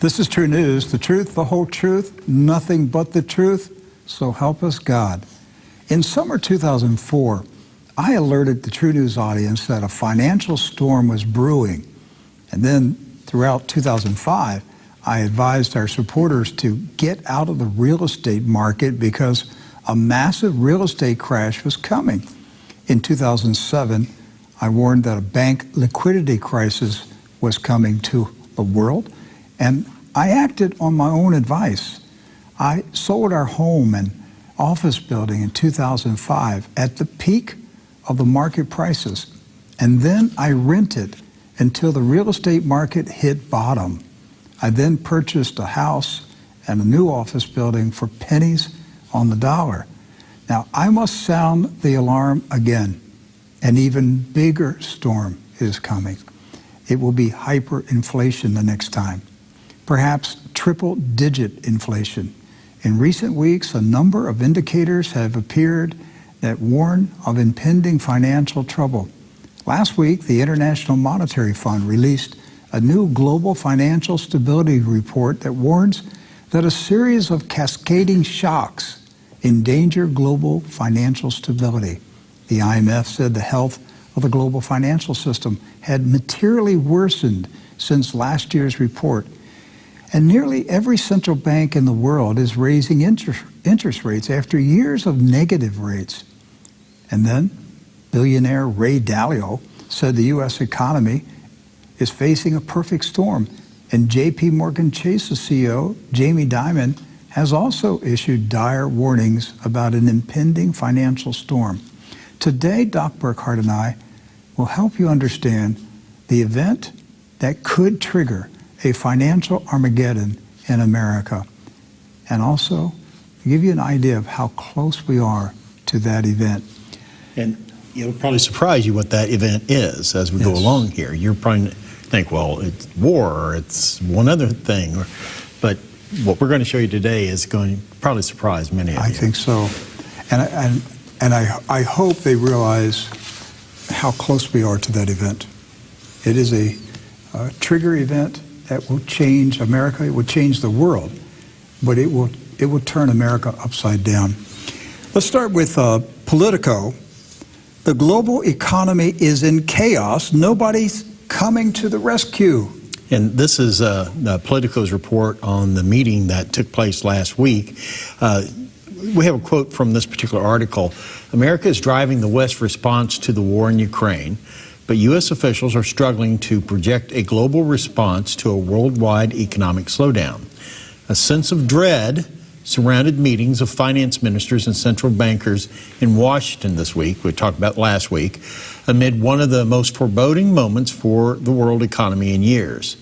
This is True News, the truth, the whole truth, nothing but the truth, so help us God. In summer 2004, I alerted the True News audience that a financial storm was brewing. And then throughout 2005, I advised our supporters to get out of the real estate market because a massive real estate crash was coming. In 2007, I warned that a bank liquidity crisis was coming to the world, and I acted on my own advice. I sold our home and office building in 2005 at the peak of the market prices, and then I rented until the real estate market hit bottom. I then purchased a house and a new office building for pennies on the dollar. Now, I must sound the alarm again. An even bigger storm is coming. It will be hyperinflation the next time, perhaps triple-digit inflation. In recent weeks, a number of indicators have appeared that warn of impending financial trouble. Last week, the International Monetary Fund released a new global financial stability report that warns that a series of cascading shocks endanger global financial stability. The IMF said the health of the global financial system had materially worsened since last year's report. And nearly every central bank in the world is raising interest rates after years of negative rates. And then billionaire Ray Dalio said the U.S. economy is facing a perfect storm. And J.P. Morgan Chase's CEO, Jamie Dimon, has also issued dire warnings about an impending financial storm. Today, Doc Burkhart and I will help you understand the event that could trigger a financial Armageddon in America, and also give you an idea of how close we are to that event. And it'll probably surprise you what that event is as we go along here. You're probably think, well, it's war or it's one other thing, but what we're going to show you today is going to probably surprise many of you. I think so, and I hope they realize how close we are to that event. It is a trigger event that will change America. It will change the world, but it will turn America upside down. Let's start with Politico. The global economy is in chaos. Nobody's coming to the rescue. And this is Politico's report on the meeting that took place last week. We have a quote from this particular article. America is driving the West's response to the war in Ukraine, but U.S. officials are struggling to project a global response to a worldwide economic slowdown. A sense of dread surrounded meetings of finance ministers and central bankers in Washington this week, we talked about last week, amid one of the most foreboding moments for the world economy in years.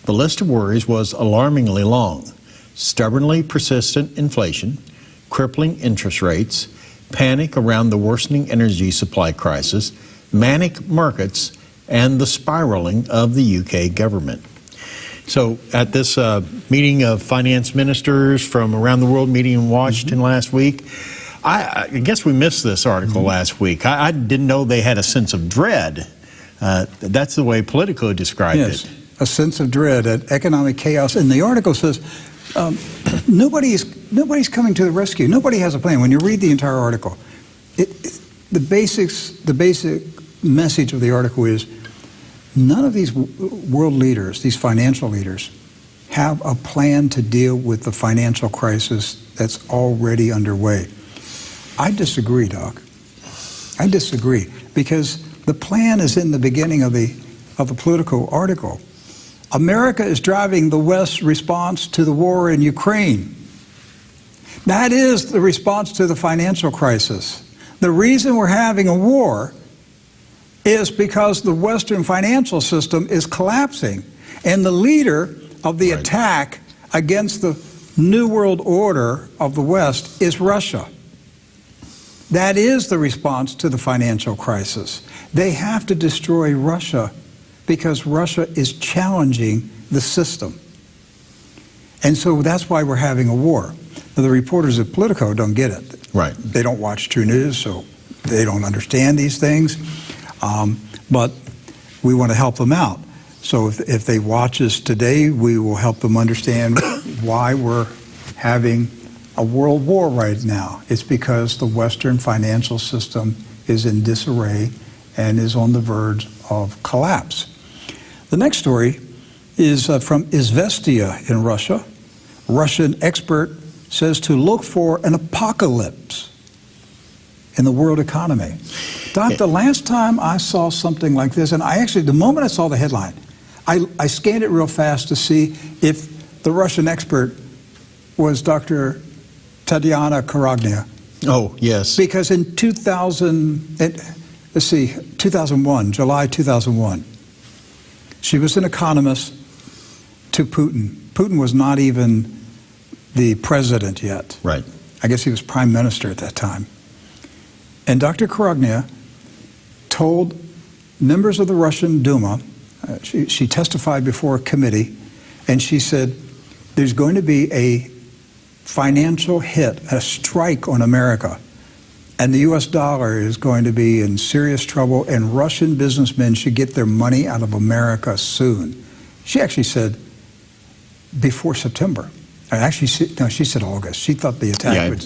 The list of worries was alarmingly long. Stubbornly persistent inflation, crippling interest rates, panic around the worsening energy supply crisis, manic markets, and the spiraling of the UK government. So at this meeting of finance ministers from around the world meeting in Washington last week, I guess we missed this article last week. I didn't know they had a sense of dread. That's the way Politico described it. A sense of dread, an economic chaos. And the article says nobody's coming to the rescue. Nobody has a plan. When you read the entire article, the basic message of the article is none of these world leaders, these financial leaders, have a plan to deal with the financial crisis that's already underway. I disagree, Doc. I disagree, because the plan is in the beginning of the Politico article. America is driving the West's response to the war in Ukraine. That is the response to the financial crisis. The reason we're having a war is because the Western financial system is collapsing, and the leader of the attack against the New World Order of the West is Russia. That is the response to the financial crisis. They have to destroy Russia because Russia is challenging the system. And so that's why we're having a war. Now, the reporters at Politico don't get it. Right. They don't watch True News, so they don't understand these things. But we want to help them out. So if they watch us today, we will help them understand why we're having a world war right now. It's because the Western financial system is in disarray and is on the verge of collapse. The next story is from Izvestia in Russia. Russian expert says to look for an apocalypse in the world economy. Doc, the last time I saw something like this, and the moment I saw the headline, I scanned it real fast to see if the Russian expert was Dr. Tatiana Karagnia. Oh, yes. Because in 2001, July 2001, she was an economist to Putin. Putin was not even the president yet. Right. I guess he was prime minister at that time. And Dr. Karagnia told members of the Russian Duma, she testified before a committee, and she said, there's going to be a financial hit, a strike on America, and the U.S. dollar is going to be in serious trouble, and Russian businessmen should get their money out of America soon. She actually said before September. Actually, she said August. She thought the attack would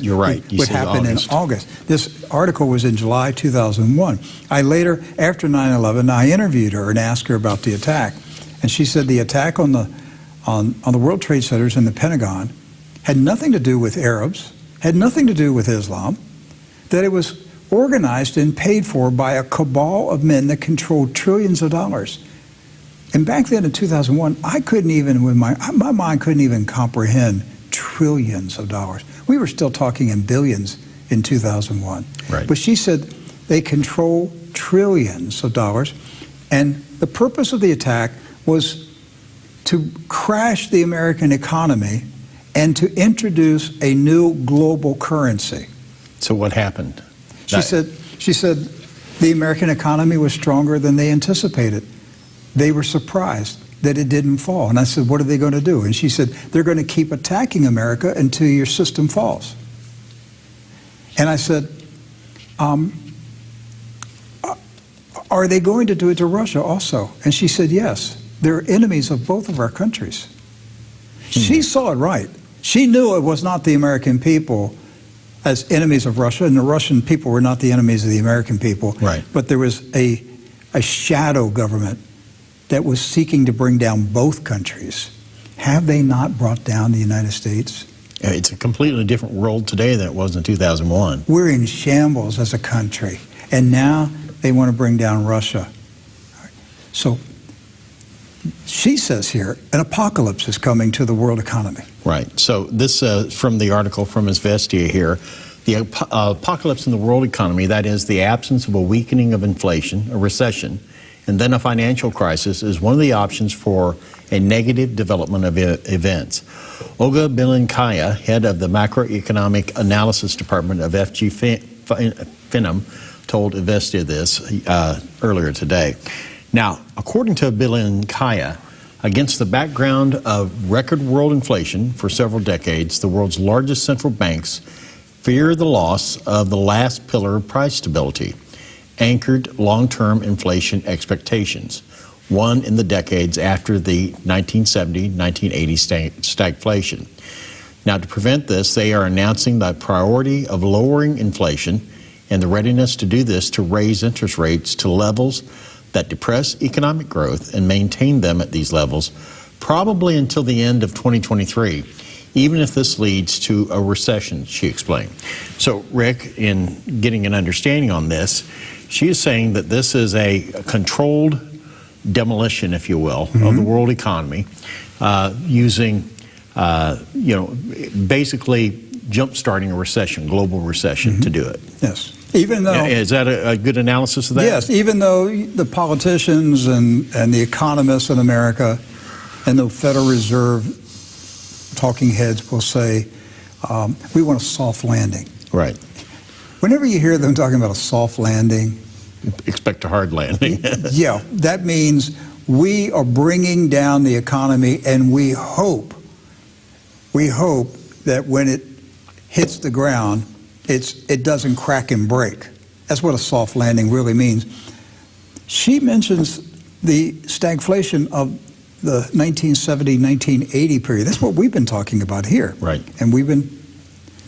happen in August. This article was in July 2001. I later, after 9/11, I interviewed her and asked her about the attack, and she said the attack on the World Trade Centers and the Pentagon had nothing to do with Arabs, had nothing to do with Islam, that it was organized and paid for by a cabal of men that controlled trillions of dollars. And back then in 2001, I couldn't even, my mind couldn't even comprehend trillions of dollars. We were still talking in billions in 2001. Right. But she said they control trillions of dollars, and the purpose of the attack was to crash the American economy and to introduce a new global currency. So what happened? She said the American economy was stronger than they anticipated. They were surprised that it didn't fall. And I said, what are they going to do? And she said, they're going to keep attacking America until your system falls. And I said, are they going to do it to Russia also? And she said, yes. They're enemies of both of our countries. She saw it right. She knew it was not the American people as enemies of Russia, and the Russian people were not the enemies of the American people. Right. But there was a shadow government that was seeking to bring down both countries. Have they not brought down the United States? It's a completely different world today than it was in 2001. We're in shambles as a country, and now they want to bring down Russia. So she says here, an apocalypse is coming to the world economy. Right. So this from the article from Izvestia here. The apocalypse in the world economy, that is the absence of a weakening of inflation, a recession, and then a financial crisis, is one of the options for a negative development of events. Olga Bilenkaya, head of the macroeconomic analysis department of FG Finim, told Izvestia this earlier today. Now, according to Bilenkaya, against the background of record world inflation for several decades, the world's largest central banks fear the loss of the last pillar of price stability, anchored long-term inflation expectations, one in the decades after the 1970-1980 stagflation. Now, to prevent this, they are announcing the priority of lowering inflation and the readiness to do this to raise interest rates to levels that depress economic growth and maintain them at these levels probably until the end of 2023, even if this leads to a recession, she explained. So, Rick, in getting an understanding on this, she is saying that this is a controlled demolition, if you will, of the world economy, using, basically jump-starting a recession, global recession, to do it. Yes. Even though, is that a good analysis of that? Yes, even though the politicians and the economists in America and the Federal Reserve talking heads will say, we want a soft landing. Right. Whenever you hear them talking about a soft landing, expect a hard landing. Yeah, that means we are bringing down the economy, and we hope that when it hits the ground, it doesn't crack and break. That's what a soft landing really means. She mentions the stagflation of the 1970-1980 period. That's what we've been talking about here. Right. And we've been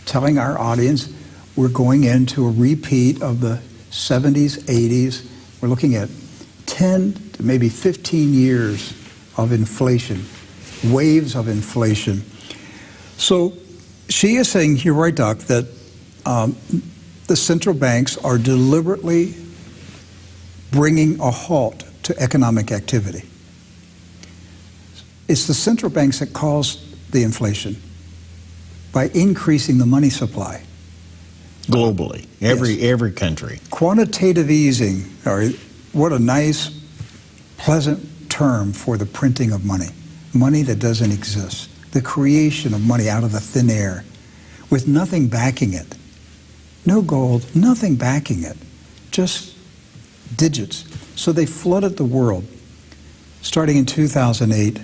telling our audience we're going into a repeat of the 70s, 80s. We're looking at 10 to maybe 15 years of inflation, waves of inflation. So she is saying, you're right, Doc, that the central banks are deliberately bringing a halt to economic activity. It's the central banks that cause the inflation by increasing the money supply. Globally, every country. Quantitative easing, or what a nice, pleasant term for the printing of money. Money that doesn't exist. The creation of money out of the thin air with nothing backing it. No gold, nothing backing it. Just digits. So they flooded the world, starting in 2008,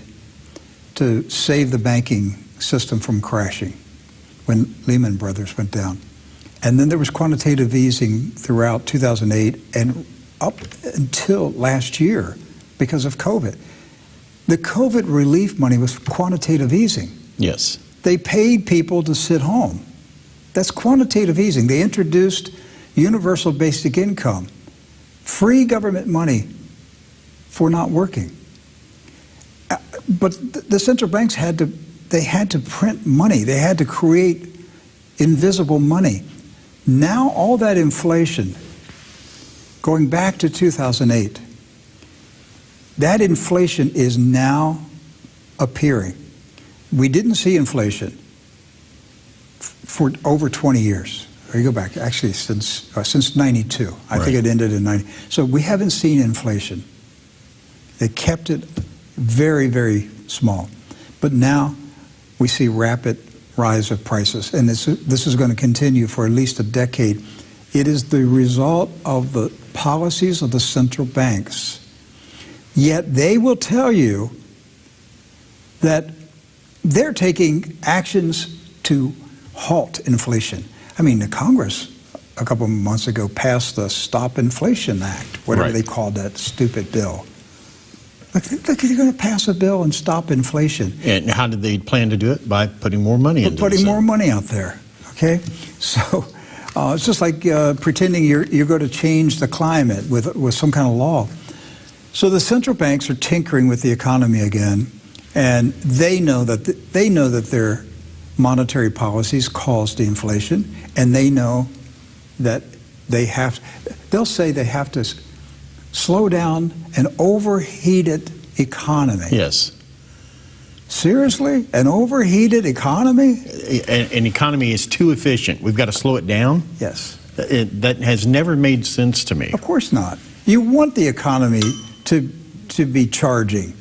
to save the banking system from crashing when Lehman Brothers went down. And then there was quantitative easing throughout 2008 and up until last year because of COVID. The COVID relief money was quantitative easing. Yes. They paid people to sit home. That's quantitative easing. They introduced universal basic income, free government money for not working. But the central banks had to print money. They had to create invisible money. Now all that inflation, going back to 2008, that inflation is now appearing. We didn't see inflation for over 20 years. Or you go back, actually, since 92. I think it ended in 90. So we haven't seen inflation. They kept it very, very small. But now we see rapid rise of prices, and this is going to continue for at least a decade. It is the result of the policies of the central banks. Yet they will tell you that they're taking actions to halt inflation. I mean, the Congress a couple of months ago passed the Stop Inflation Act, whatever they called that stupid bill. Look, they're going to pass a bill and stop inflation. And how did they plan to do it? By putting more money into it. Putting more money out there, okay? So it's just like pretending you're going to change the climate with some kind of law. So the central banks are tinkering with the economy again, and they know that their monetary policies caused the inflation, and they know that they'll say they have to slow down an overheated economy. Yes. Seriously? An overheated economy? An economy is too efficient. We've got to slow it down? Yes. That has never made sense to me. Of course not. You want the economy to be charging.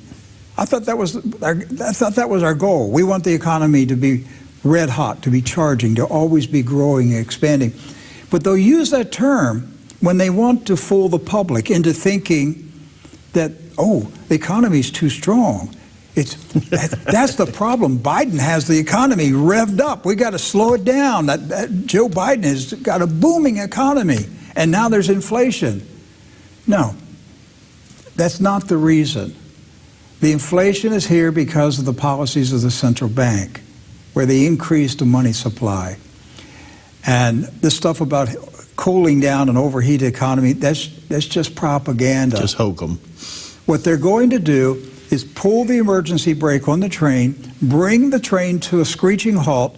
I thought that was our goal. We want the economy to be red hot, to be charging, to always be growing and expanding. But they'll use that term when they want to fool the public into thinking that, oh, the economy's too strong. That's the problem. Biden has the economy revved up. We got to slow it down. Joe Biden has got a booming economy, and now there's inflation. No, that's not the reason. The inflation is here because of the policies of the central bank, where they increased the money supply. And this stuff about cooling down an overheated economy, that's just propaganda. Just hokum. What they're going to do is pull the emergency brake on the train, bring the train to a screeching halt,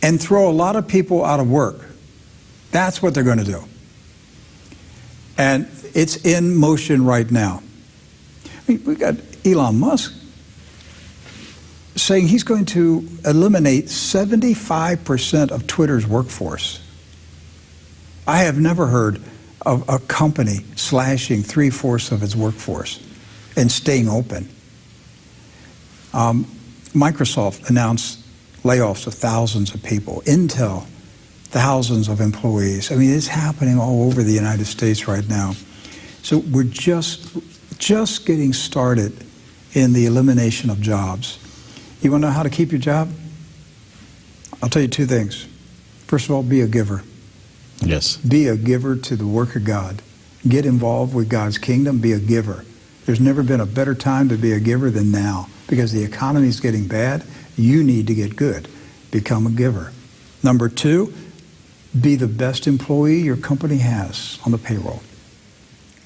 and throw a lot of people out of work. That's what they're going to do. And it's in motion right now. I mean, we've got Elon Musk saying he's going to eliminate 75% of Twitter's workforce. I have never heard of a company slashing 3/4 of its workforce and staying open. Microsoft announced layoffs of thousands of people. Intel, thousands of employees. I mean, it's happening all over the United States right now. So we're just getting started in the elimination of jobs. You want to know how to keep your job? I'll tell you two things. First of all, be a giver. Yes. Be a giver to the work of God. Get involved with God's kingdom. Be a giver. There's never been a better time to be a giver than now, because the economy is getting bad. You need to get good. Become a giver. Number 2, be the best employee your company has on the payroll.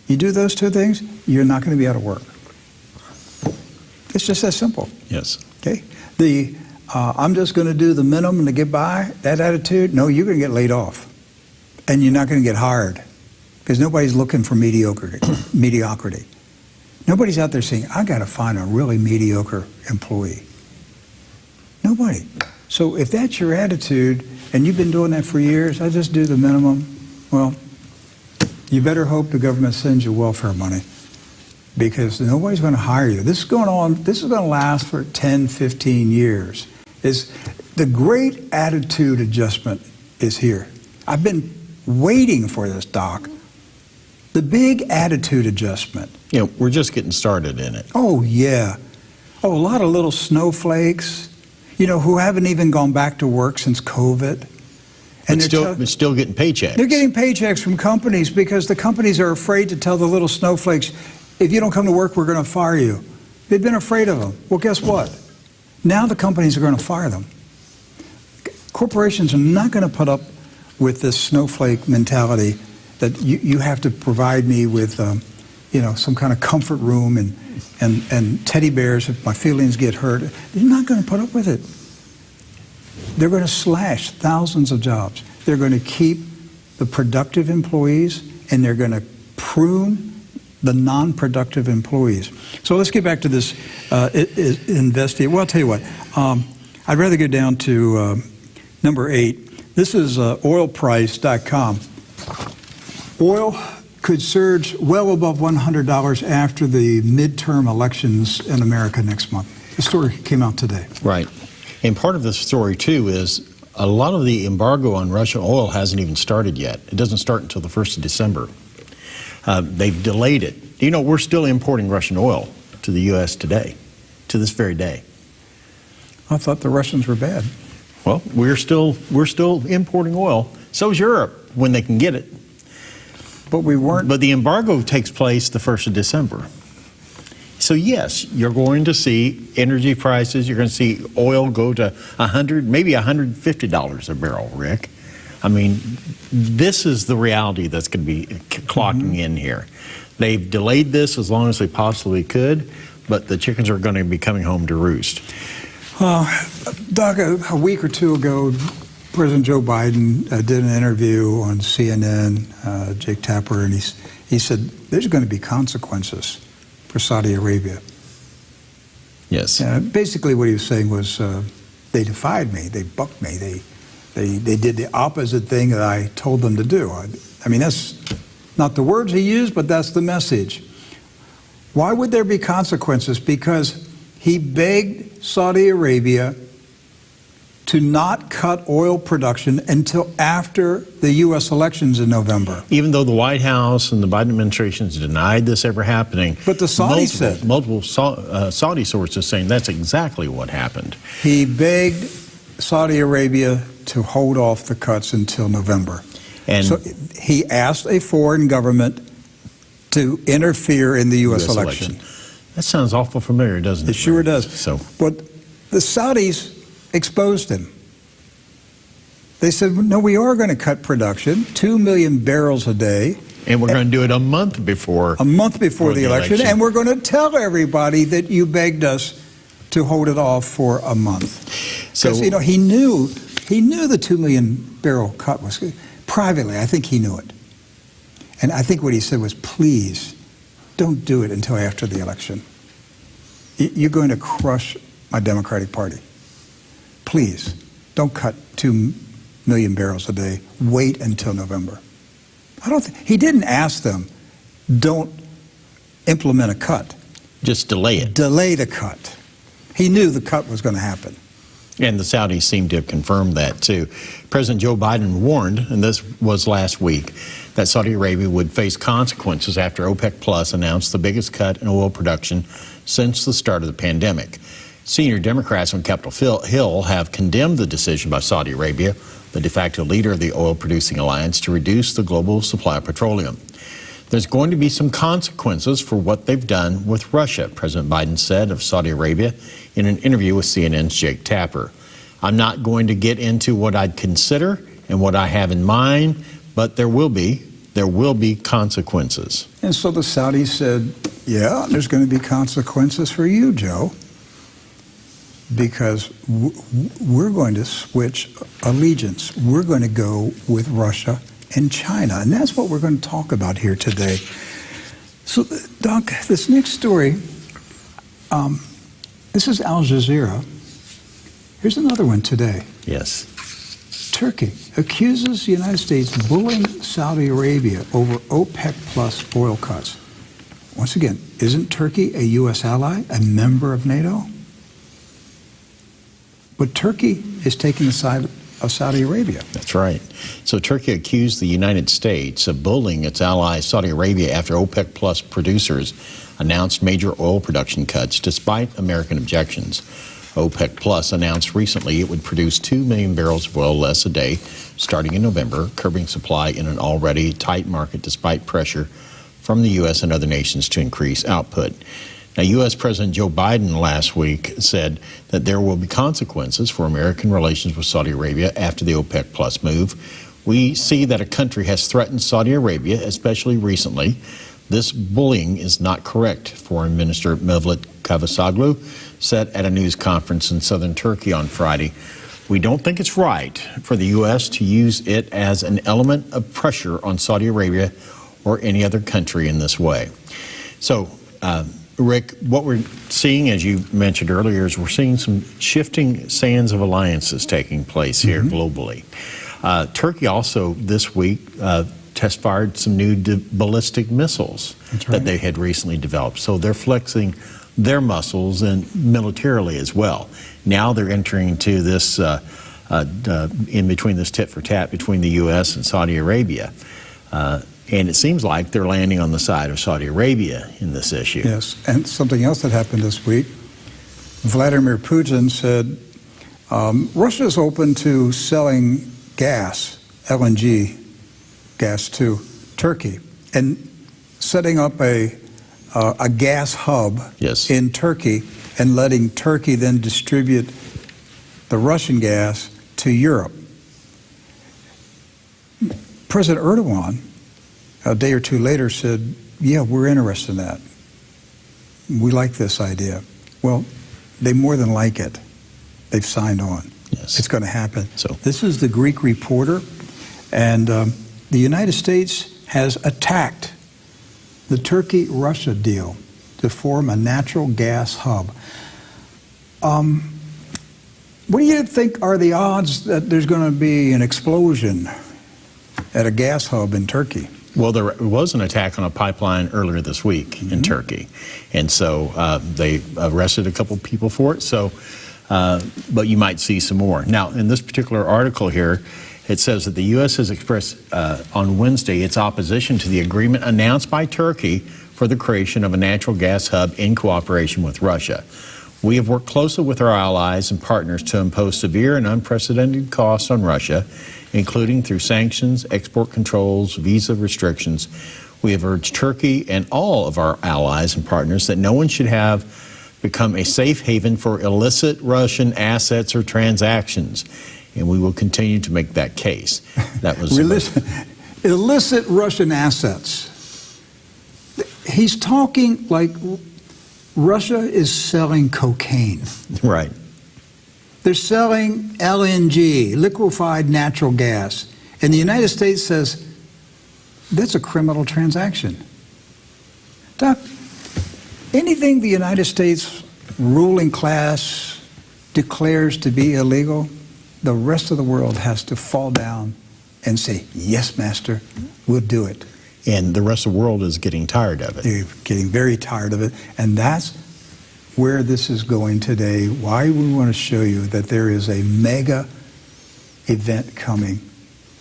You do those 2 things, you're not going to be out of work. It's just that simple. Yes. Okay? I'm just going to do the minimum to get by, that attitude, no, you're going to get laid off. And you're not going to get hired, because nobody's looking for mediocrity. Nobody's out there saying, I got to find a really mediocre employee. Nobody. So if that's your attitude, and you've been doing that for years, I just do the minimum, well, you better hope the government sends you welfare money, because nobody's going to hire you. This is going to last for 10, 15 years. The great attitude adjustment is here. I've been waiting for this, Doc. The big attitude adjustment. You know, we're just getting started in it. Oh, yeah. Oh, a lot of little snowflakes, who haven't even gone back to work since COVID. And they're still getting paychecks. They're getting paychecks from companies, because the companies are afraid to tell the little snowflakes, if you don't come to work, we're going to fire you. They've been afraid of them. Well, guess what? Now the companies are going to fire them. Corporations are not going to put up with this snowflake mentality that you have to provide me with, some kind of comfort room and teddy bears if my feelings get hurt. They're not going to put up with it. They're going to slash thousands of jobs. They're going to keep the productive employees, and they're going to prune the non-productive employees. So let's get back to this investing. Well, I'll tell you what. I'd rather go down to number 8. This is oilprice.com. Oil could surge well above $100 after the midterm elections in America next month. The story came out today. Right. And part of the story, too, is a lot of the embargo on Russian oil hasn't even started yet. It doesn't start until the 1st of December. They've delayed it. We're still importing Russian oil to the U.S. today, to this very day. I thought the Russians were bad. Well, we're still importing oil. So is Europe when they can get it. But we weren't. But the embargo takes place the 1st of December. So yes, you're going to see energy prices. You're going to see oil go to $100, maybe $150 a barrel, Rick. I mean, this is the reality that's going to be clocking in here. They've delayed this as long as they possibly could, but the chickens are going to be coming home to roost. Doug, a week or 2 ago, President Joe Biden did an interview on CNN, Jake Tapper, and he said there's going to be consequences for Saudi Arabia. Yes. Basically what he was saying was they defied me, they bucked me, they did the opposite thing that I told them to do. I mean, that's not the words he used, but that's the message. Why would there be consequences? Because he begged Saudi Arabia to not cut oil production until after the U.S. elections in November. Even though the White House and the Biden administration has denied this ever happening. But the Saudis said. Multiple Saudi sources saying that's exactly what happened. He begged Saudi Arabia to hold off the cuts until November. And so he asked a foreign government to interfere in the U.S. election. That sounds awful familiar, doesn't it? It sure does. So, but the Saudis exposed him. They said, no, we are going to cut production, 2 million barrels a day. And we're going to do it a month before. A month before the election. And we're going to tell everybody that you begged us to hold it off for a month. Because, he knew the 2 million barrel cut was privately. I think he knew it. And I think what he said was, please, don't do it until after the election. You're going to crush my Democratic Party. Please, don't cut 2 million barrels a day. Wait until November. He didn't ask them, don't implement a cut. Just delay it. Delay the cut. He knew the cut was going to happen. And the Saudis seem to have confirmed that, too. President Joe Biden warned, and this was last week, that Saudi Arabia would face consequences after OPEC Plus announced the biggest cut in oil production since the start of the pandemic. Senior Democrats on Capitol Hill have condemned the decision by Saudi Arabia, the de facto leader of the oil-producing alliance, to reduce the global supply of petroleum. There's going to be some consequences for what they've done with Russia, President Biden said of Saudi Arabia in an interview with CNN's Jake Tapper. I'm not going to get into what I'd consider and what I have in mind, but there will be consequences. And so the Saudis said, yeah, there's going to be consequences for you, Joe, because we're going to switch allegiance. We're going to go with Russia and China. And that's what we're going to talk about here today. So, Doc, this next story, this is Al Jazeera. Here's another one today. Yes. Turkey accuses the United States bullying Saudi Arabia over OPEC plus oil cuts. Once again, isn't Turkey a U.S. ally, a member of NATO? But Turkey is taking the side of Saudi Arabia. That's right. So Turkey accused the United States of bullying its ally Saudi Arabia after OPEC plus producers announced major oil production cuts despite American objections. OPEC Plus announced recently it would produce 2 million barrels of oil less a day starting in November, curbing supply in an already tight market despite pressure from the U.S. and other nations to increase output. Now, U.S. President Joe Biden last week said that there will be consequences for American relations with Saudi Arabia after the OPEC Plus move. We see that a country has threatened Saudi Arabia, especially recently. This bullying is not correct, Foreign Minister Mevlut Cavusoglu said at a news conference in southern Turkey on Friday. We don't think it's right for the U.S. to use it as an element of pressure on Saudi Arabia or any other country in this way. So, Rick, what we're seeing, as you mentioned earlier, is we're seeing some shifting sands of alliances taking place here globally. Turkey also this week test-fired some new ballistic missiles that they had recently developed. So they're flexing their muscles and militarily as well. Now they're entering into this, in between this tit-for-tat between the U.S. and Saudi Arabia. And it seems like they're landing on the side of Saudi Arabia in this issue. Yes, and something else that happened this week, Vladimir Putin said Russia is open to selling gas, LNG gas, to Turkey and setting up a gas hub in Turkey and letting Turkey then distribute the Russian gas to Europe. President Erdogan, a day or two later, said, yeah, we're interested in that. We like this idea. Well, they more than like it. They've signed on. Yes. It's going to happen. So this is the Greek Reporter, and the United States has attacked the Turkey-Russia deal to form a natural gas hub. What do you think are the odds that there's going to be an explosion at a gas hub in Turkey? Well, there was an attack on a pipeline earlier this week in Turkey, and so they arrested a couple people for it. So, but you might see some more. Now, in this particular article here, it says that the U.S. has expressed on Wednesday its opposition to the agreement announced by Turkey for the creation of a natural gas hub in cooperation with Russia. We have worked closely with our allies and partners to impose severe and unprecedented costs on Russia, including through sanctions, export controls, visa restrictions. We have urged Turkey and all of our allies and partners that no one should have become a safe haven for illicit Russian assets or transactions. And we will continue to make that case. That was illicit Russian assets. He's talking like Russia is selling cocaine. Right. They're selling LNG, liquefied natural gas. And the United States says, that's a criminal transaction. Doc, anything the United States ruling class declares to be illegal, the rest of the world has to fall down and say, yes, master, we'll do it. And the rest of the world is getting tired of it. They're getting very tired of it. And that's where this is going today, why we want to show you that there is a mega event coming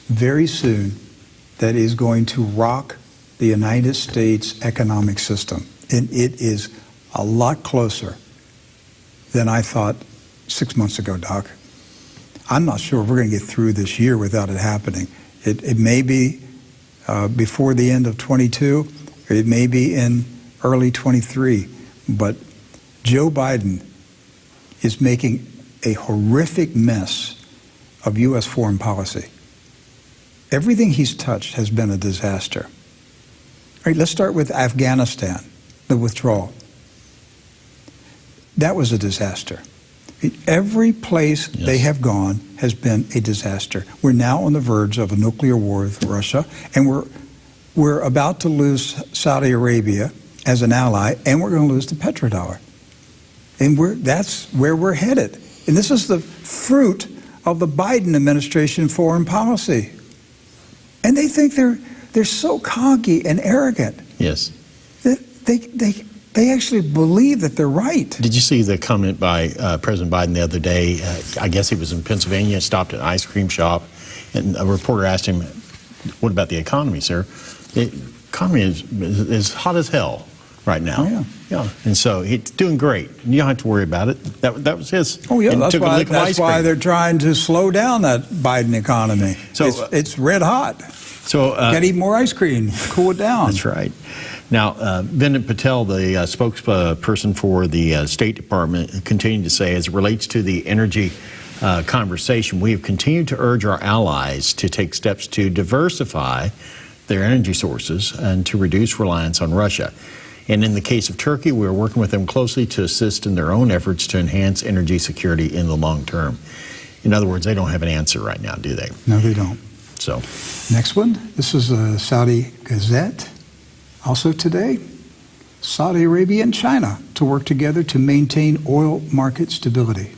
very soon that is going to rock the United States economic system. And it is a lot closer than I thought 6 months ago, Doc. I'm not sure if we're going to get through this year without it happening. It may be before the end of 22, or it may be in early 23. But Joe Biden is making a horrific mess of U.S. foreign policy. Everything he's touched has been a disaster. All right, let's start with Afghanistan, the withdrawal. That was a disaster. Every place they have gone has been a disaster. We're now on the verge of a nuclear war with Russia, and we're about to lose Saudi Arabia as an ally, and we're going to lose the petrodollar. And that's where we're headed. And this is the fruit of the Biden administration foreign policy. And they think they're so cocky and arrogant. Yes. That they actually believe that they're right. Did you see the comment by President Biden the other day? I guess he was in Pennsylvania, stopped at an ice cream shop, and a reporter asked him, "What about the economy, sir?" The economy is hot as hell right now. Oh, yeah. And so it's doing great. You don't have to worry about it. That was his. Oh yeah, and that's why they're trying to slow down that Biden economy. So it's red hot. So got to eat more ice cream, cool it down. That's right. Now, Vinod Patel, the spokesperson for the State Department, continued to say, as it relates to the energy conversation, we have continued to urge our allies to take steps to diversify their energy sources and to reduce reliance on Russia. And in the case of Turkey, we are working with them closely to assist in their own efforts to enhance energy security in the long term. In other words, they don't have an answer right now, do they? No, they don't. So, next one. This is a Saudi Gazette. Also today, Saudi Arabia and China to work together to maintain oil market stability.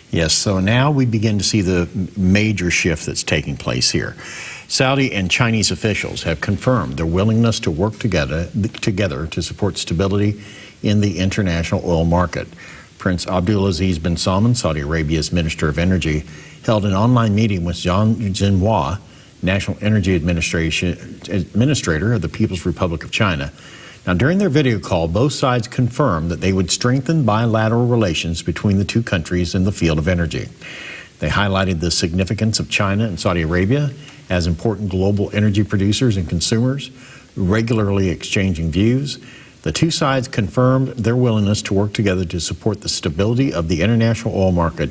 Yes, so now we begin to see the major shift that's taking place here. Saudi and Chinese officials have confirmed their willingness to work together to support stability in the international oil market. Prince Abdulaziz bin Salman, Saudi Arabia's Minister of Energy, held an online meeting with Zhang Jinhua, National Energy Administrator of the People's Republic of China. Now, during their video call, both sides confirmed that they would strengthen bilateral relations between the two countries in the field of energy. They highlighted the significance of China and Saudi Arabia as important global energy producers and consumers, regularly exchanging views. The two sides confirmed their willingness to work together to support the stability of the international oil market,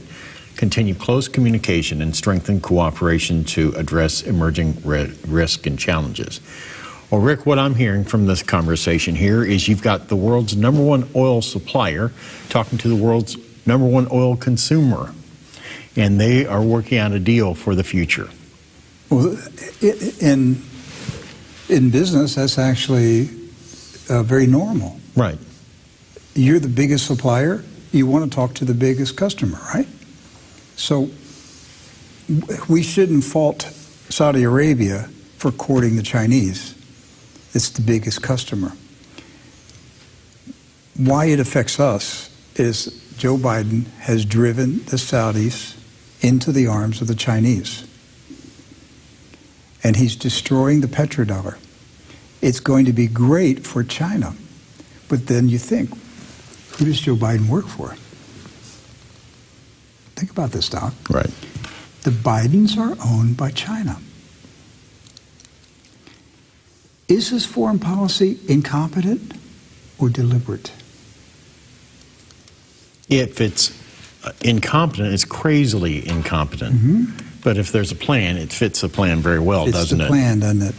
continue close communication, and strengthen cooperation to address emerging risk and challenges. Well, Rick, what I'm hearing from this conversation here is you've got the world's #1 oil supplier talking to the world's #1 oil consumer, and they are working out a deal for the future. Well, in business, that's actually very normal. Right. You're the biggest supplier. You want to talk to the biggest customer, right? So we shouldn't fault Saudi Arabia for courting the Chinese. It's the biggest customer. Why it affects us is Joe Biden has driven the Saudis into the arms of the Chinese. And he's destroying the petrodollar. It's going to be great for China. But then you think, who does Joe Biden work for? Think about this, Doc. Right. The Bidens are owned by China. Is his foreign policy incompetent or deliberate? If it's incompetent, it's crazily incompetent. Mm-hmm. But if there's a plan, it fits the plan very well, doesn't it? It's the plan, doesn't it?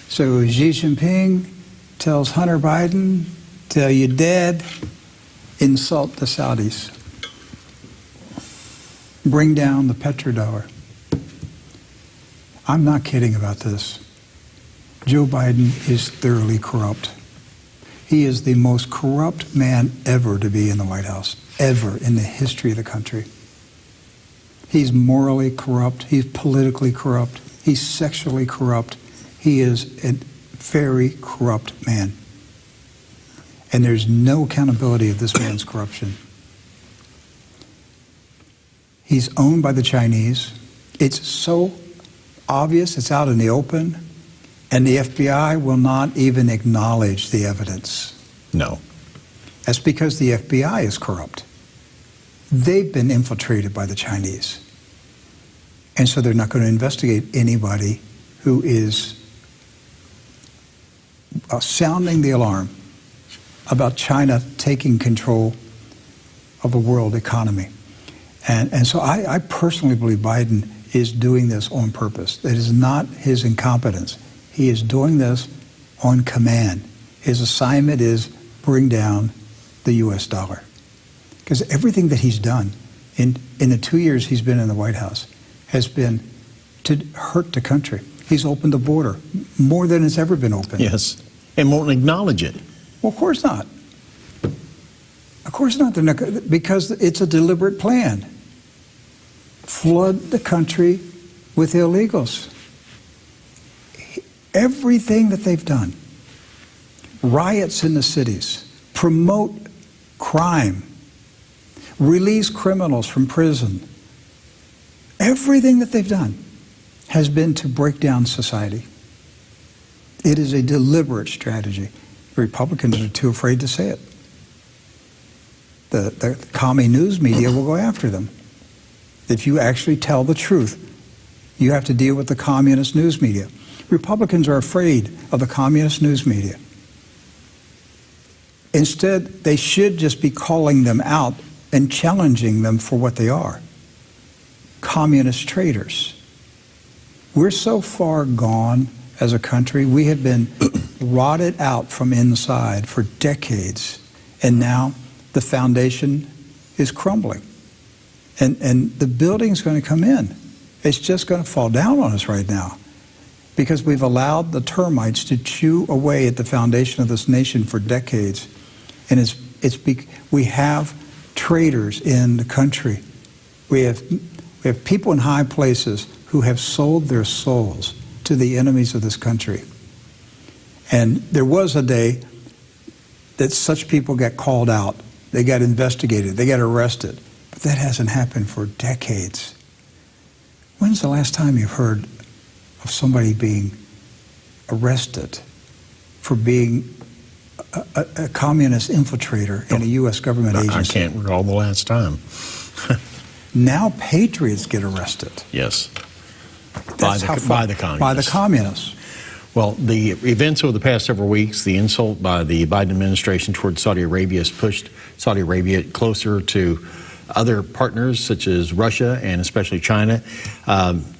So Xi Jinping tells Hunter Biden, tell your dad, insult the Saudis. Bring down the petrodollar. I'm not kidding about this. Joe Biden is thoroughly corrupt. He is the most corrupt man ever to be in the White House, ever in the history of the country. He's morally corrupt. He's politically corrupt. He's sexually corrupt. He is a very corrupt man. And there's no accountability of this man's corruption. He's owned by the Chinese. It's so obvious, it's out in the open, and the FBI will not even acknowledge the evidence. No. That's because the FBI is corrupt. They've been infiltrated by the Chinese. And so they're not going to investigate anybody who is sounding the alarm about China taking control of the world economy. And so I personally believe Biden is doing this on purpose. It is not his incompetence. He is doing this on command. His assignment is bring down the U.S. dollar. Because everything that he's done in the 2 years he's been in the White House has been to hurt the country. He's opened the border more than it's ever been opened. Yes, and won't acknowledge it. Well, of course not. Of course not, because it's a deliberate plan. Flood the country with illegals. Everything that they've done, riots in the cities, promote crime, release criminals from prison, everything that they've done has been to break down society. It is a deliberate strategy. The Republicans are too afraid to say it. The commie news media will go after them. If you actually tell the truth, you have to deal with the communist news media. Republicans are afraid of the communist news media. Instead, they should just be calling them out and challenging them for what they are. Communist traitors. We're so far gone as a country. We have been rotted out from inside for decades, and now the foundation is crumbling. And the building's going to come in. It's just going to fall down on us right now because we've allowed the termites to chew away at the foundation of this nation for decades. And we have traitors in the country. We have people in high places who have sold their souls to the enemies of this country. And there was a day that such people got called out. They got investigated. They got arrested. But that hasn't happened for decades. When's the last time you've heard of somebody being arrested for being a communist infiltrator in a U.S. government agency? I can't recall the last time. Now patriots get arrested. Yes. By the communists. By the communists. Well, the events over the past several weeks, the insult by the Biden administration towards Saudi Arabia has pushed Saudi Arabia closer to other partners such as Russia and especially China.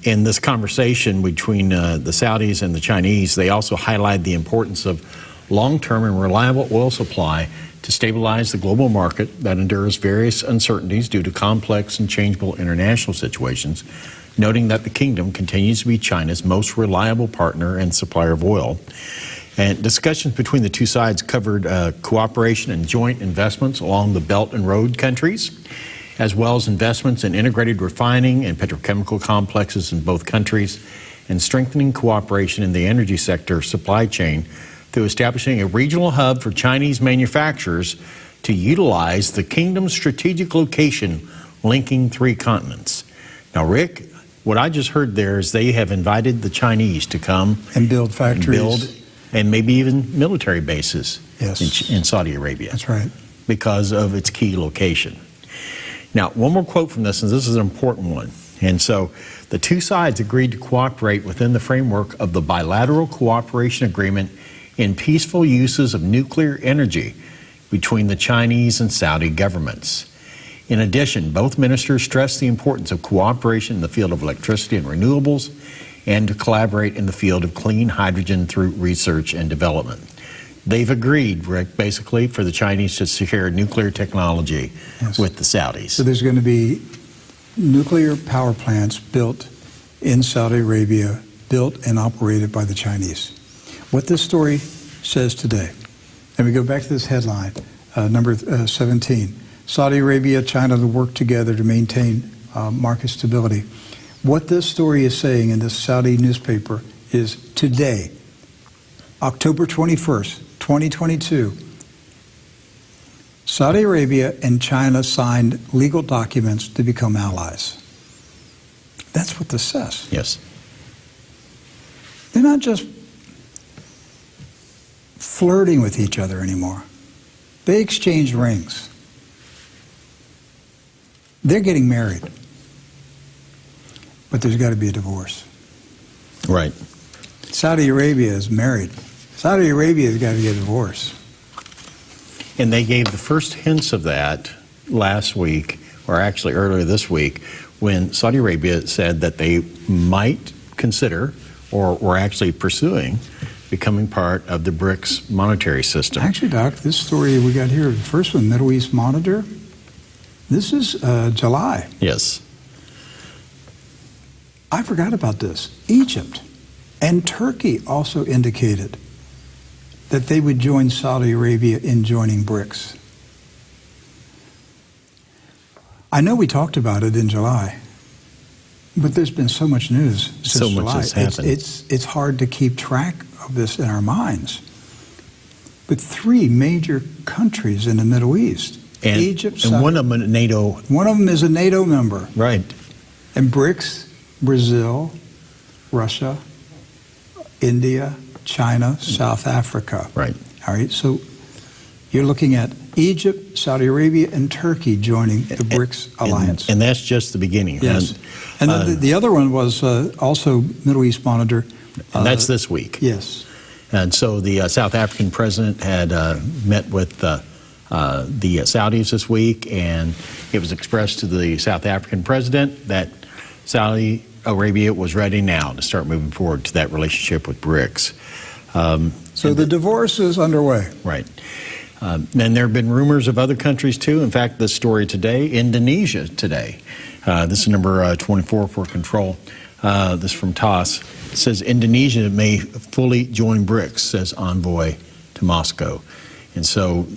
In this conversation between the Saudis and the Chinese, they also highlight the importance of long-term and reliable oil supply to stabilize the global market that endures various uncertainties due to complex and changeable international situations, noting that the kingdom continues to be China's most reliable partner and supplier of oil. And discussions between the two sides covered cooperation and joint investments along the Belt and Road countries, as well as investments in integrated refining and petrochemical complexes in both countries, and strengthening cooperation in the energy sector supply chain through establishing a regional hub for Chinese manufacturers to utilize the kingdom's strategic location linking 3 continents. Now, Rick, what I just heard there is they have invited the Chinese to come and build factories. And maybe even military bases in Saudi Arabia. That's right. Because of its key location. Now, one more quote from this, and this is an important one. And so the two sides agreed to cooperate within the framework of the bilateral cooperation agreement in peaceful uses of nuclear energy between the Chinese and Saudi governments. In addition, both ministers stressed the importance of cooperation in the field of electricity and renewables and to collaborate in the field of clean hydrogen through research and development. They've agreed, Rick, basically, for the Chinese to share nuclear technology with the Saudis. So there's going to be nuclear power plants built in Saudi Arabia, built and operated by the Chinese. What this story says today, and we go back to this headline, number 17, Saudi Arabia, China to work together to maintain market stability. What this story is saying in this Saudi newspaper is today, October 21st, 2022, Saudi Arabia and China signed legal documents to become allies. That's what this says. Yes. They're not just flirting with each other anymore. They exchange rings. They're getting married. But there's got to be a divorce. Right. Saudi Arabia is married. Saudi Arabia's got to get a divorce. And they gave the first hints of that last week, or actually earlier this week, when Saudi Arabia said that they might consider or were actually pursuing becoming part of the BRICS monetary system. Actually, Doc, this story we got here, the first one, Middle East Monitor, this is July. Yes. I forgot about this. Egypt and Turkey also indicated that they would join Saudi Arabia in joining BRICS. I know we talked about it in July, but there's been so much news since So much July. has happened. It's hard to keep track of this in our minds. But three major countries in the Middle East, And, Egypt, and Saudi, one of them a NATO. one of them is a NATO member. Right. And BRICS, Brazil, Russia, India, China, South Africa. Right. All right, so you're looking at Egypt, Saudi Arabia, and Turkey joining the BRICS alliance. And that's just the beginning. Yes. And then the other one was also Middle East Monitor. And that's this week. Yes. And so the South African president had met with the Saudis this week, and it was expressed to the South African president that Saudi Arabia was ready now to start moving forward to that relationship with BRICS. So the divorce is underway. Right. And there have been rumors of other countries too. In fact, this story today, Indonesia today. This is number 24 for Control. This from TASS. It says Indonesia may fully join BRICS, says envoy to Moscow. And so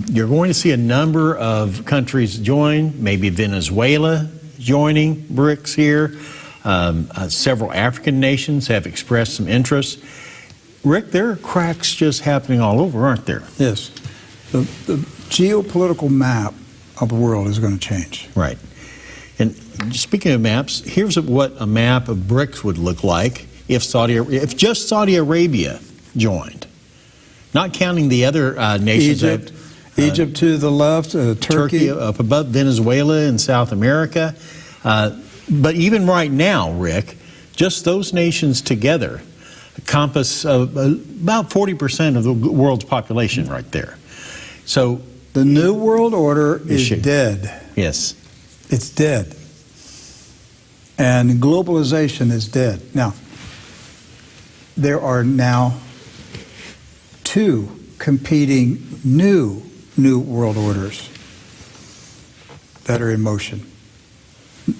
you're going to see a number of countries join, maybe Venezuela joining BRICS here. Several African nations have expressed some interest. Rick, there are cracks just happening all over, aren't there? Yes. The geopolitical map of the world is going to change. Right. And speaking of maps, here's what a map of BRICS would look like if just Saudi Arabia joined, not counting the other nations. Egypt to the left, Turkey up above, Venezuela in South America. But even right now, Rick, just those nations together encompass about 40% of the world's population right there. So the New World Order is dead. Yes. It's dead. And globalization is dead. Now, there are now two competing new world orders that are in motion.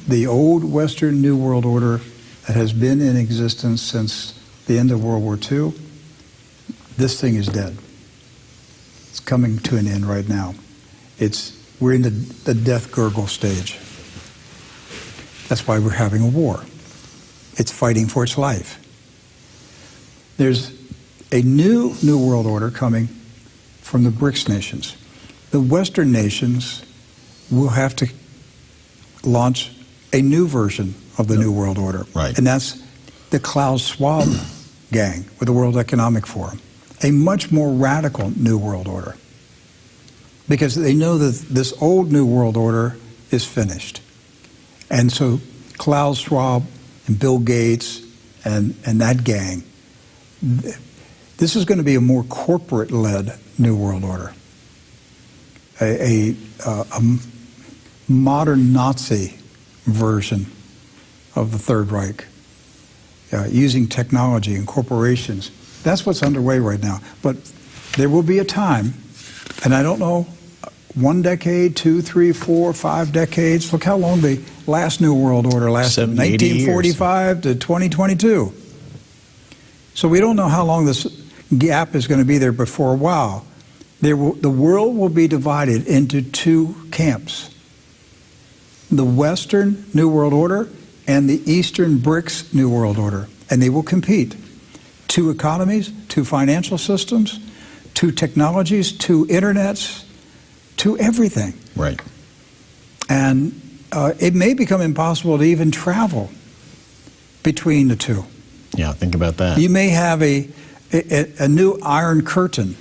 The old Western New World Order that has been in existence since the end of World War II, this thing is dead. It's coming to an end right now. We're in the death gurgle stage. That's why we're having a war. It's fighting for its life. There's a new world order coming from the BRICS nations. The Western nations will have to launch a new version of the New World Order. Right. And that's the Klaus Schwab gang with the World Economic Forum. A much more radical New World Order. Because they know that this old New World Order is finished. And so Klaus Schwab and Bill Gates and that gang, this is going to be a more corporate-led New World Order. A modern Nazi version of the Third Reich, using technology and corporations. That's what's underway right now. But there will be a time, and I don't know, 1 decade, 2, 3, 4, 5 decades. Look how long the last New World Order lasted, 1945 to 2022. So we don't know how long this gap is going to be there, but for a while, the world will be divided into two camps. The Western New World Order and the Eastern BRICS New World Order. And they will compete. Two economies, two financial systems, two technologies, two internets, to everything. Right. And it may become impossible to even travel between the two. Yeah, think about that. You may have a new Iron Curtain.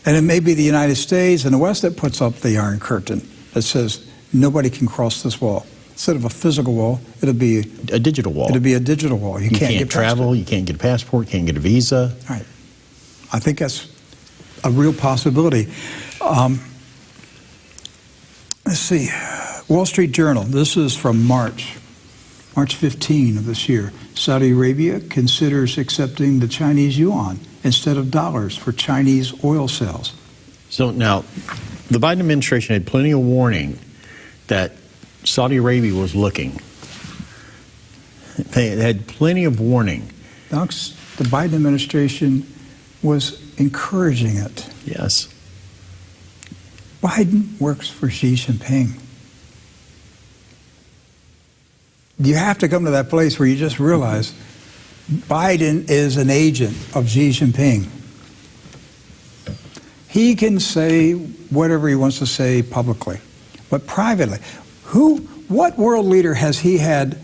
And it may be the United States and the West that puts up the Iron Curtain that says nobody can cross this wall. Instead of a physical wall, it'll be A digital wall. It'll be a digital wall. You can't can't get past travel, it. you can't get a passport, can't get a visa. Right. I think that's a real possibility. Let's see. Wall Street Journal. This is from March 15 of this year. Saudi Arabia considers accepting the Chinese yuan instead of dollars for Chinese oil sales. So now, the Biden administration had plenty of warning that Saudi Arabia was looking. They had plenty of warning. Docs, the Biden administration was encouraging it. Yes. Biden works for Xi Jinping. You have to come to that place where you just realize Biden is an agent of Xi Jinping. He can say whatever he wants to say publicly, but privately, what world leader has he had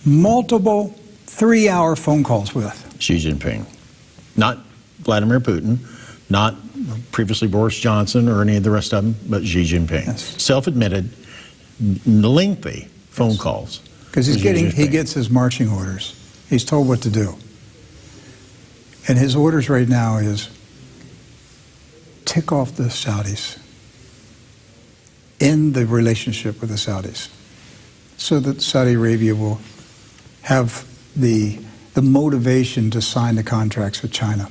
multiple 3-hour phone calls with? Xi Jinping. Not Vladimir Putin, not previously Boris Johnson or any of the rest of them, but Xi Jinping. Yes. Self-admitted, lengthy phone calls. Because he gets his marching orders. He's told what to do. And his orders right now is tick off the Saudis, end the relationship with the Saudis, so that Saudi Arabia will have the motivation to sign the contracts with China.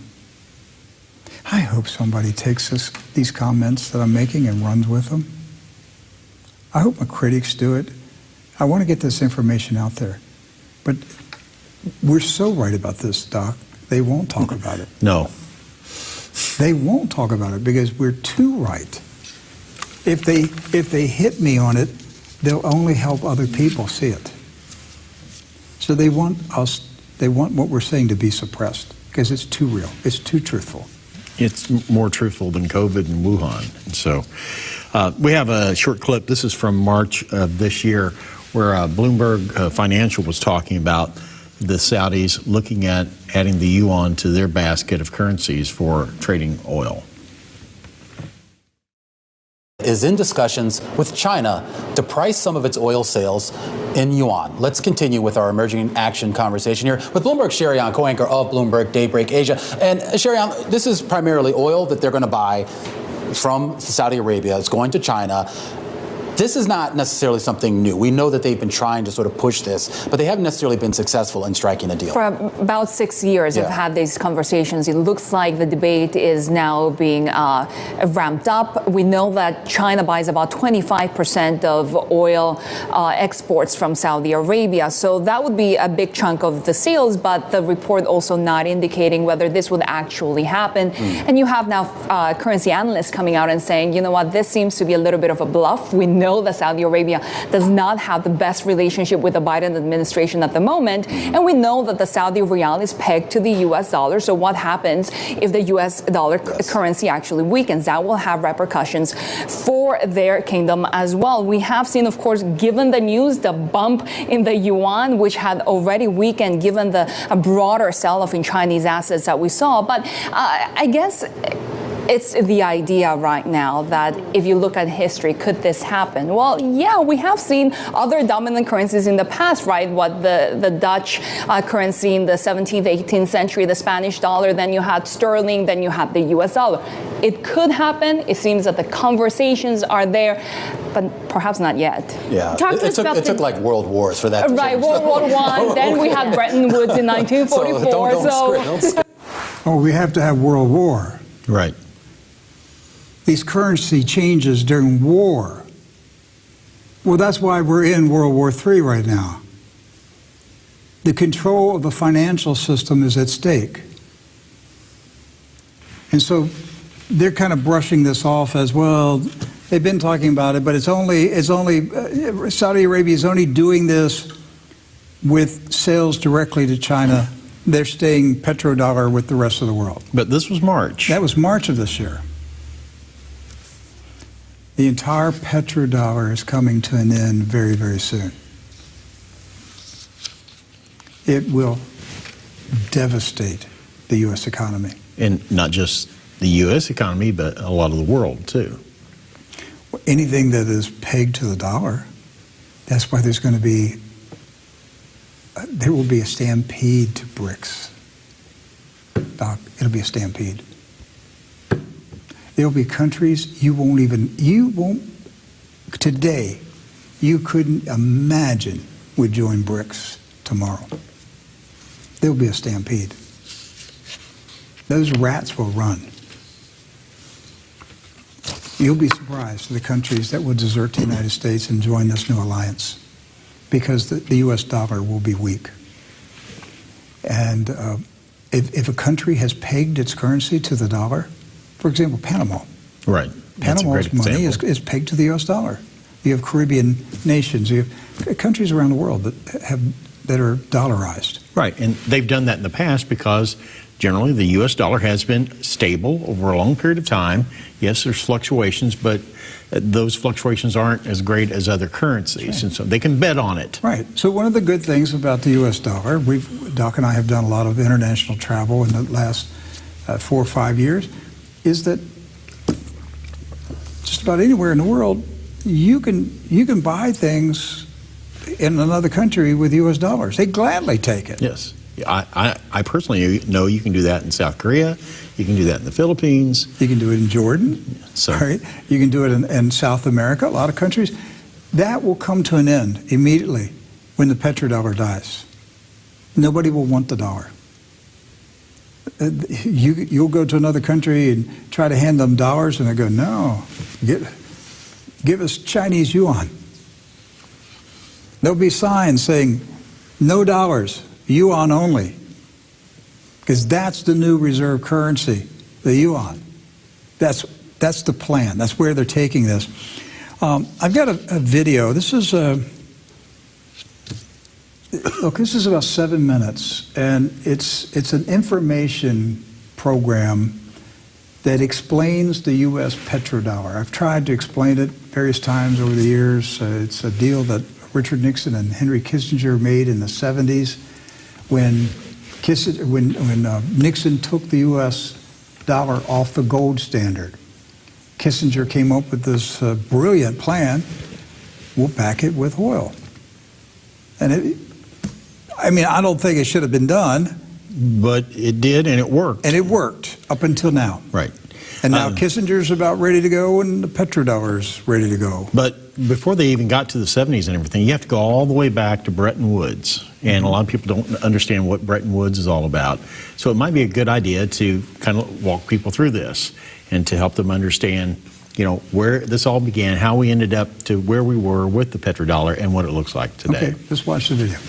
I hope somebody takes these comments that I'm making and runs with them. I hope my critics do it. I want to get this information out there. But we're so right about this, Doc. They won't talk about it. No. They won't talk about it because we're too right. If they hit me on it, they'll only help other people see it. So they want what we're saying to be suppressed because it's too real. It's too truthful. It's more truthful than COVID and Wuhan. So we have a short clip. This is from March of this year where Bloomberg Financial was talking about the Saudis looking at adding the yuan to their basket of currencies for trading oil. Is in discussions with China to price some of its oil sales in yuan. Let's continue with our emerging action conversation here with Bloomberg Sherry-Ann, co-anchor of Bloomberg Daybreak Asia. And Sherry-Ann, this is primarily oil that they're going to buy from Saudi Arabia. It's going to China. This is not necessarily something new. We know that they've been trying to sort of push this, but they haven't necessarily been successful in striking a deal. For about 6 years, I've had these conversations. It looks like the debate is now being ramped up. We know that China buys about 25% of oil exports from Saudi Arabia. So that would be a big chunk of the sales, but the report also not indicating whether this would actually happen. And you have now currency analysts coming out and saying, you know what, this seems to be a little bit of a bluff. We know that Saudi Arabia does not have the best relationship with the Biden administration at the moment. And we know that the Saudi riyal is pegged to the U.S. dollar. So what happens if the U.S. dollar currency actually weakens? That will have repercussions for their kingdom as well. We have seen, of course, given the news, the bump in the yuan, which had already weakened given the broader sell-off in Chinese assets that we saw. But I guess it's the idea right now that if you look at history, could this happen? Well, yeah, we have seen other dominant currencies in the past, right? What the Dutch currency in the 17th, 18th century, the Spanish dollar, then you had sterling, then you had the US dollar. It could happen. It seems that the conversations are there, but perhaps not yet. Yeah, it took like world wars for that. Right, World War I, then we had Bretton Woods in 1944. Oh, we have to have World War. Right. These currency changes during war. Well, that's why we're in World War III right now. The control of the financial system is at stake. And so they're kind of brushing this off as, well, they've been talking about it, but Saudi Arabia is only doing this with sales directly to China. They're staying petrodollar with the rest of the world. But this was March. That was March of this year. The entire petrodollar is coming to an end very, very soon. It will devastate the U.S. economy. And not just the U.S. economy, but a lot of the world, too. Anything that is pegged to the dollar That's why there will be a stampede to BRICS. Doc, it'll be a stampede. There'll be countries today, you couldn't imagine would join BRICS tomorrow. There'll be a stampede. Those rats will run. You'll be surprised at the countries that will desert the United States and join this new alliance, because the U.S. dollar will be weak. And if a country has pegged its currency to the dollar, for example, Panama. Right. Panama's money is pegged to the U.S. dollar. You have Caribbean nations. You have countries around the world that are dollarized. Right, and they've done that in the past because generally the U.S. dollar has been stable over a long period of time. Yes, there's fluctuations, but those fluctuations aren't as great as other currencies, right. And so they can bet on it. Right. So one of the good things about the U.S. dollar, Doc and I have done a lot of international travel in the last 4 or 5 years, is that just about anywhere in the world, you can buy things in another country with U.S. dollars. They gladly take it. Yes. I personally know you can do that in South Korea. You can do that in the Philippines. You can do it in Jordan. So, right? You can do it in South America, a lot of countries. That will come to an end immediately when the petrodollar dies. Nobody will want the dollar. You'll go to another country and try to hand them dollars, and they go, no, give us Chinese yuan. There'll be signs saying, no dollars, yuan only. Because that's the new reserve currency, the yuan. That's the plan. That's where they're taking this. I've got a video. This is this is about 7 minutes, and it's an information program that explains the U.S. petrodollar. I've tried to explain it various times over the years. It's a deal that Richard Nixon and Henry Kissinger made in the 70s when Nixon took the U.S. dollar off the gold standard. Kissinger came up with this brilliant plan. We'll back it with oil. And I don't think it should have been done. But it did, and it worked. And it worked up until now. Right. And now Kissinger's about ready to go, and the petrodollar's ready to go. But before they even got to the 70s and everything, you have to go all the way back to Bretton Woods. And a lot of people don't understand what Bretton Woods is all about. So it might be a good idea to kind of walk people through this and to help them understand, where this all began, how we ended up to where we were with the petrodollar and what it looks like today. Okay, let's watch the video.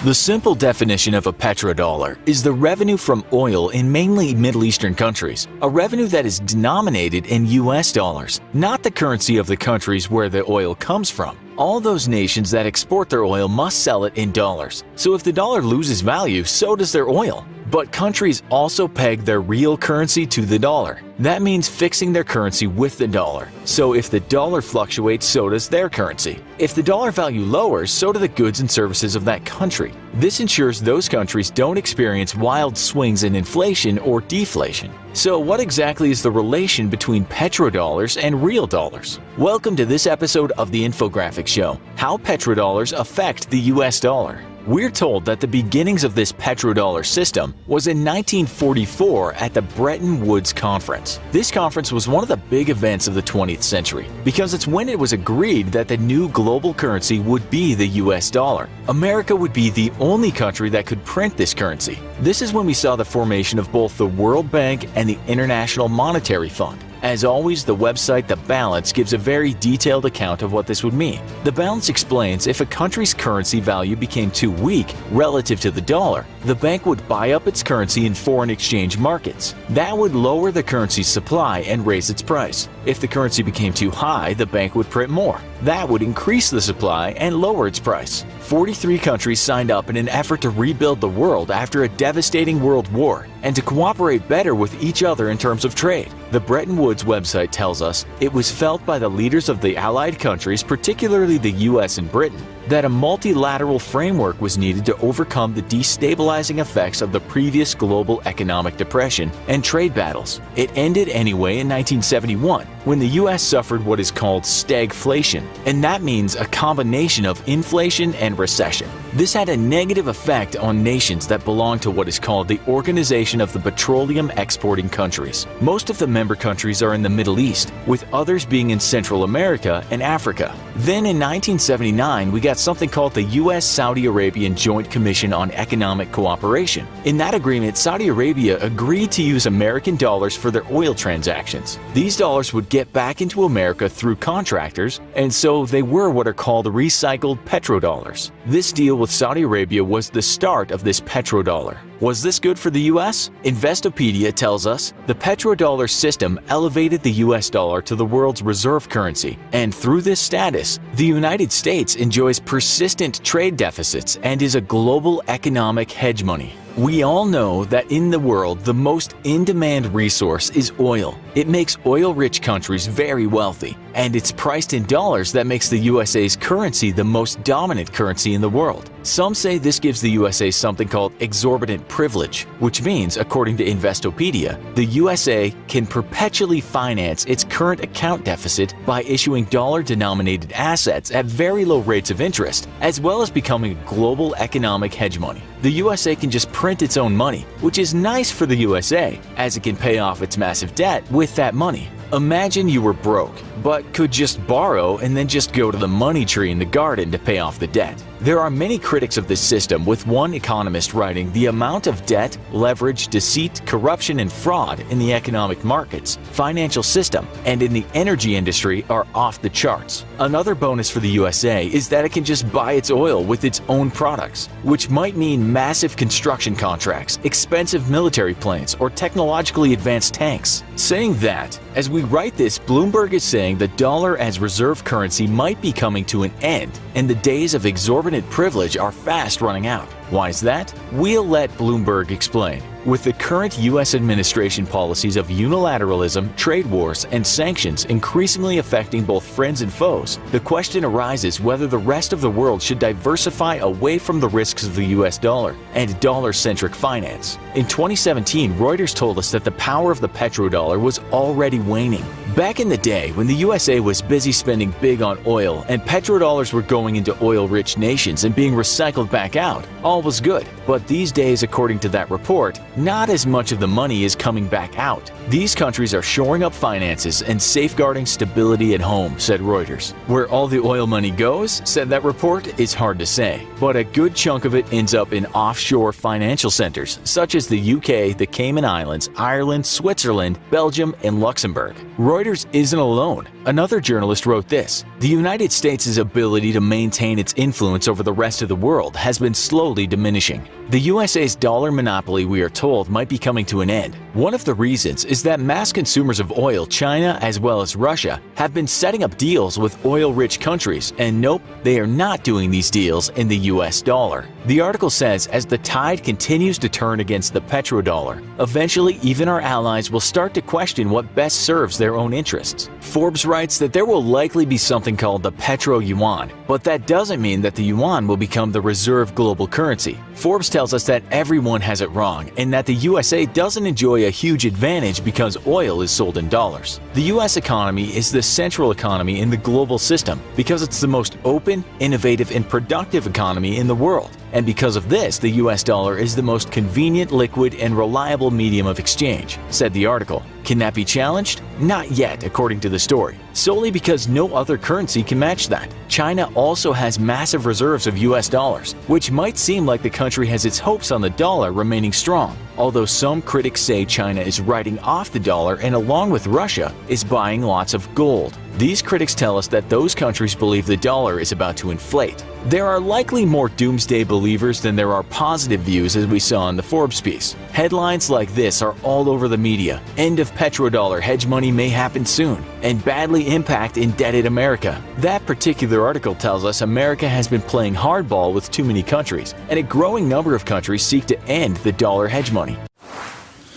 The simple definition of a petrodollar is the revenue from oil in mainly Middle Eastern countries, a revenue that is denominated in US dollars, not the currency of the countries where the oil comes from. All those nations that export their oil must sell it in dollars, so if the dollar loses value, so does their oil. But countries also peg their real currency to the dollar. That means fixing their currency with the dollar. So if the dollar fluctuates, so does their currency. If the dollar value lowers, so do the goods and services of that country. This ensures those countries don't experience wild swings in inflation or deflation. So what exactly is the relation between petrodollars and real dollars? Welcome to this episode of the Infographic Show, How Petrodollars Affect the US Dollar. We're told that the beginnings of this petrodollar system was in 1944 at the Bretton Woods Conference. This conference was one of the big events of the 20th century because it's when it was agreed that the new global currency would be the US dollar. America would be the only country that could print this currency. This is when we saw the formation of both the World Bank and the International Monetary Fund. As always, the website The Balance gives a very detailed account of what this would mean. The Balance explains if a country's currency value became too weak relative to the dollar, the bank would buy up its currency in foreign exchange markets. That would lower the currency's supply and raise its price. If the currency became too high, the bank would print more. That would increase the supply and lower its price. 43 countries signed up in an effort to rebuild the world after a devastating world war and to cooperate better with each other in terms of trade. The Bretton Woods website tells us it was felt by the leaders of the Allied countries, particularly the US and Britain, that a multilateral framework was needed to overcome the destabilizing effects of the previous global economic depression and trade battles. It ended anyway in 1971 when the U.S. suffered what is called stagflation, and that means a combination of inflation and recession. This had a negative effect on nations that belong to what is called the Organization of the Petroleum Exporting Countries. Most of the member countries are in the Middle East, with others being in Central America and Africa. Then in 1979, we got something called the U.S.-Saudi Arabian Joint Commission on Economic Cooperation. In that agreement, Saudi Arabia agreed to use American dollars for their oil transactions. These dollars would get back into America through contractors, and so they were what are called recycled petrodollars. This deal with Saudi Arabia was the start of this petrodollar. Was this good for the U.S.? Investopedia tells us the petrodollar system elevated the U.S. dollar to the world's reserve currency, and through this status, the United States enjoys persistent trade deficits and is a global economic hegemony. We all know that in the world, the most in-demand resource is oil. It makes oil-rich countries very wealthy, and it's priced in dollars that makes the USA's currency the most dominant currency in the world. Some say this gives the USA something called exorbitant privilege, which means, according to Investopedia, the USA can perpetually finance its current account deficit by issuing dollar-denominated assets at very low rates of interest, as well as becoming a global economic hegemony. The USA can just print its own money, which is nice for the USA, as it can pay off its massive debt with that money. Imagine you were broke, but could just borrow and then just go to the money tree in the garden to pay off the debt. There are many critics of this system, with one economist writing, "The amount of debt, leverage, deceit, corruption, and fraud in the economic markets, financial system, and in the energy industry are off the charts." Another bonus for the USA is that it can just buy its oil with its own products, which might mean massive construction contracts, expensive military planes, or technologically advanced tanks. Saying that, as we write this, Bloomberg is saying the dollar as reserve currency might be coming to an end, and the days of exorbitant privilege are fast running out. Why is that? We'll let Bloomberg explain. With the current U.S. administration policies of unilateralism, trade wars, and sanctions increasingly affecting both friends and foes, the question arises whether the rest of the world should diversify away from the risks of the U.S. dollar and dollar-centric finance. In 2017, Reuters told us that the power of the petrodollar was already waning. Back in the day, when the USA was busy spending big on oil and petrodollars were going into oil-rich nations and being recycled back out, all was good. But these days, according to that report, not as much of the money is coming back out. These countries are shoring up finances and safeguarding stability at home, said Reuters. Where all the oil money goes, said that report, is hard to say, but a good chunk of it ends up in offshore financial centers, such as the UK, the Cayman Islands, Ireland, Switzerland, Belgium, and Luxembourg. Reuters isn't alone. Another journalist wrote this: "The United States' ability to maintain its influence over the rest of the world has been slowly diminishing. The USA's dollar monopoly, we are told, might be coming to an end. One of the reasons is that mass consumers of oil, China as well as Russia, have been setting up deals with oil-rich countries, and nope, they are not doing these deals in the US dollar." The article says as the tide continues to turn against the petrodollar, eventually even our allies will start to question what best serves their own interests. Forbes writes that there will likely be something called the petro-yuan, but that doesn't mean that the yuan will become the reserve global currency. Forbes tells us that everyone has it wrong and that the USA doesn't enjoy a huge advantage because oil is sold in dollars. The US economy is the central economy in the global system because it's the most open, innovative, and productive economy in the world. And because of this, the US dollar is the most convenient, liquid, and reliable medium of exchange, said the article. Can that be challenged? Not yet, according to the story, solely because no other currency can match that. China also has massive reserves of US dollars, which might seem like the country has its hopes on the dollar remaining strong, although some critics say China is writing off the dollar and, along with Russia, is buying lots of gold. These critics tell us that those countries believe the dollar is about to inflate. There are likely more doomsday believers than there are positive views, as we saw in the Forbes piece. Headlines like this are all over the media. End of petrodollar hegemony may happen soon, and badly impact indebted America. That particular article tells us America has been playing hardball with too many countries, and a growing number of countries seek to end the dollar hegemony.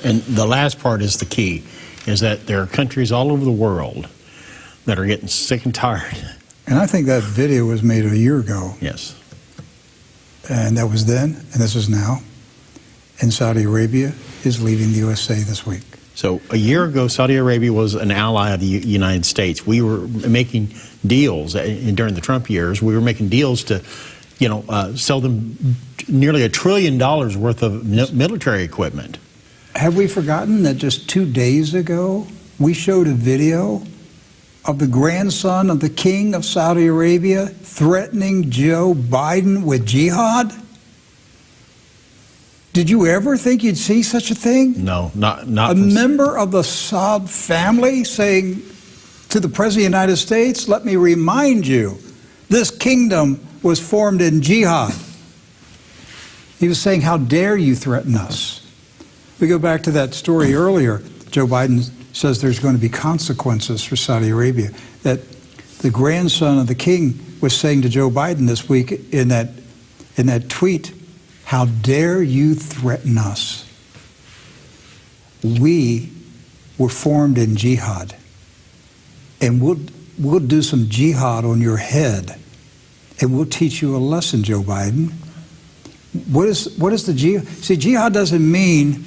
And the last part is the key, is that there are countries all over the world that are getting sick and tired. And I think that video was made a year ago. Yes. And that was then, and this is now. And Saudi Arabia is leaving the USA this week. So a year ago, Saudi Arabia was an ally of the United States. We were making deals during the Trump years. We were making deals to, sell them nearly $1 trillion worth of military equipment. Have we forgotten that just 2 days ago, we showed a video of the grandson of the king of Saudi Arabia threatening Joe Biden with jihad? Did you ever think you'd see such a thing? No, not a member of the Saud family saying to the President of the United States, let me remind you, this kingdom was formed in jihad. He was saying, how dare you threaten us? We go back to that story earlier. Joe Biden says there's going to be consequences for Saudi Arabia. That the grandson of the king was saying to Joe Biden this week in that tweet, how dare you threaten us? We were formed in jihad, and we'll do some jihad on your head, and we'll teach you a lesson, Joe Biden. What is the jihad? See, jihad doesn't mean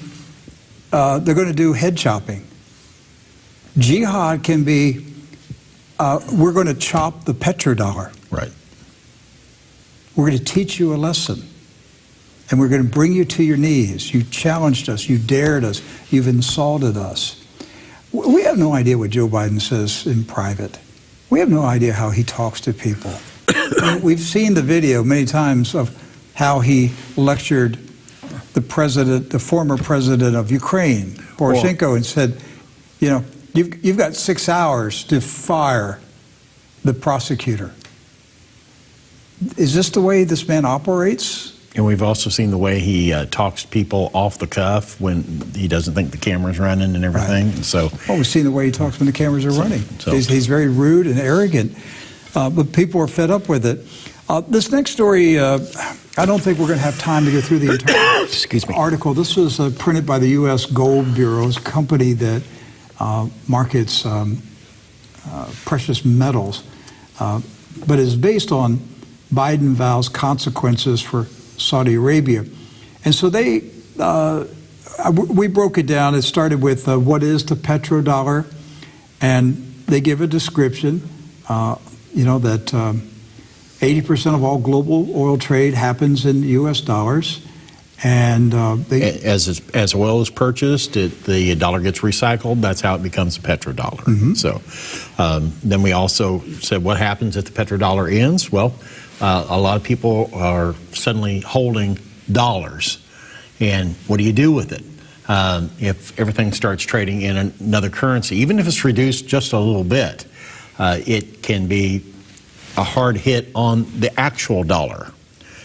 they're going to do head chopping. Jihad can be we're going to chop the petrodollar. Right. We're going to teach you a lesson. And we're going to bring you to your knees. You challenged us. You dared us. You've insulted us. We have no idea what Joe Biden says in private. We have no idea how he talks to people. We've seen the video many times of how he lectured the former president of Ukraine, Poroshenko, and said, you've got 6 hours to fire the prosecutor. Is this the way this man operates? And we've also seen the way he talks to people off the cuff when he doesn't think the camera's running and everything. Right. And so, we've seen the way he talks when the cameras are running. So. He's very rude and arrogant, but people are fed up with it. This next story, I don't think we're going to have time to go through the entire article. This was printed by the U.S. Gold Bureau's company that markets precious metals, but is based on Biden vows consequences for Saudi Arabia. And so we broke it down. It started with what is the petrodollar, and they give a description, that 80% of all global oil trade happens in U.S. dollars. And as oil is purchased, the dollar gets recycled. That's how it becomes a petrodollar. Mm-hmm. So then we also said, what happens if the petrodollar ends? Well, a lot of people are suddenly holding dollars, and what do you do with it? If everything starts trading in another currency, even if it's reduced just a little bit, it can be a hard hit on the actual dollar.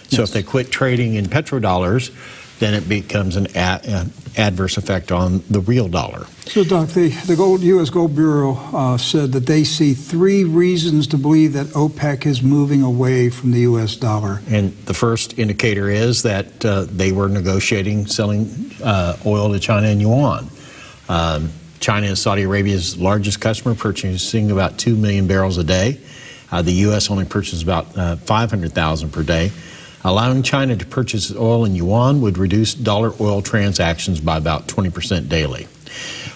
So if they quit trading in petrodollars, then it becomes an adverse effect on the real dollar. So, Doc, the U.S. Gold Bureau said that they see 3 reasons to believe that OPEC is moving away from the U.S. dollar. And the first indicator is that they were negotiating selling oil to China in yuan. China is Saudi Arabia's largest customer, purchasing about 2 million barrels a day. The U.S. only purchases about 500,000 per day. Allowing China to purchase oil in yuan would reduce dollar oil transactions by about 20% daily.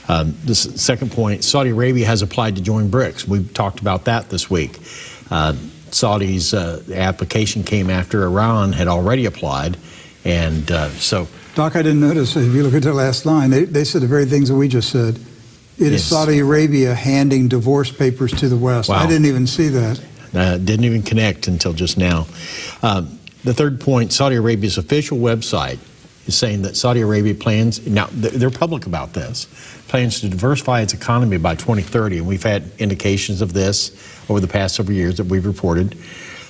The second point, Saudi Arabia has applied to join BRICS. We've talked about that this week. Saudi's application came after Iran had already applied, and so... Doc, I didn't notice, if you look at the last line, they said the very things that we just said. It is Saudi Arabia handing divorce papers to the West. Wow. I didn't even see that. Didn't even connect until just now. The third point, Saudi Arabia's official website is saying that Saudi Arabia plans, now they're public about this, plans to diversify its economy by 2030, and we've had indications of this over the past several years that we've reported.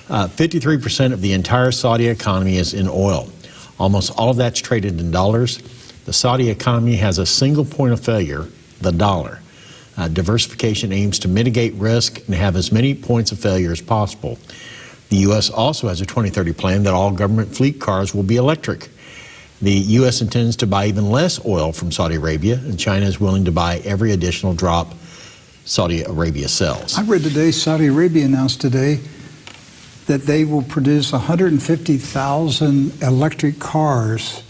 53% of the entire Saudi economy is in oil. Almost all of that's traded in dollars. The Saudi economy has a single point of failure, the dollar. Diversification aims to mitigate risk and have as many points of failure as possible. The U.S. also has a 2030 plan that all government fleet cars will be electric. The U.S. intends to buy even less oil from Saudi Arabia, and China is willing to buy every additional drop Saudi Arabia sells. I read today, Saudi Arabia announced today that they will produce 150,000 electric cars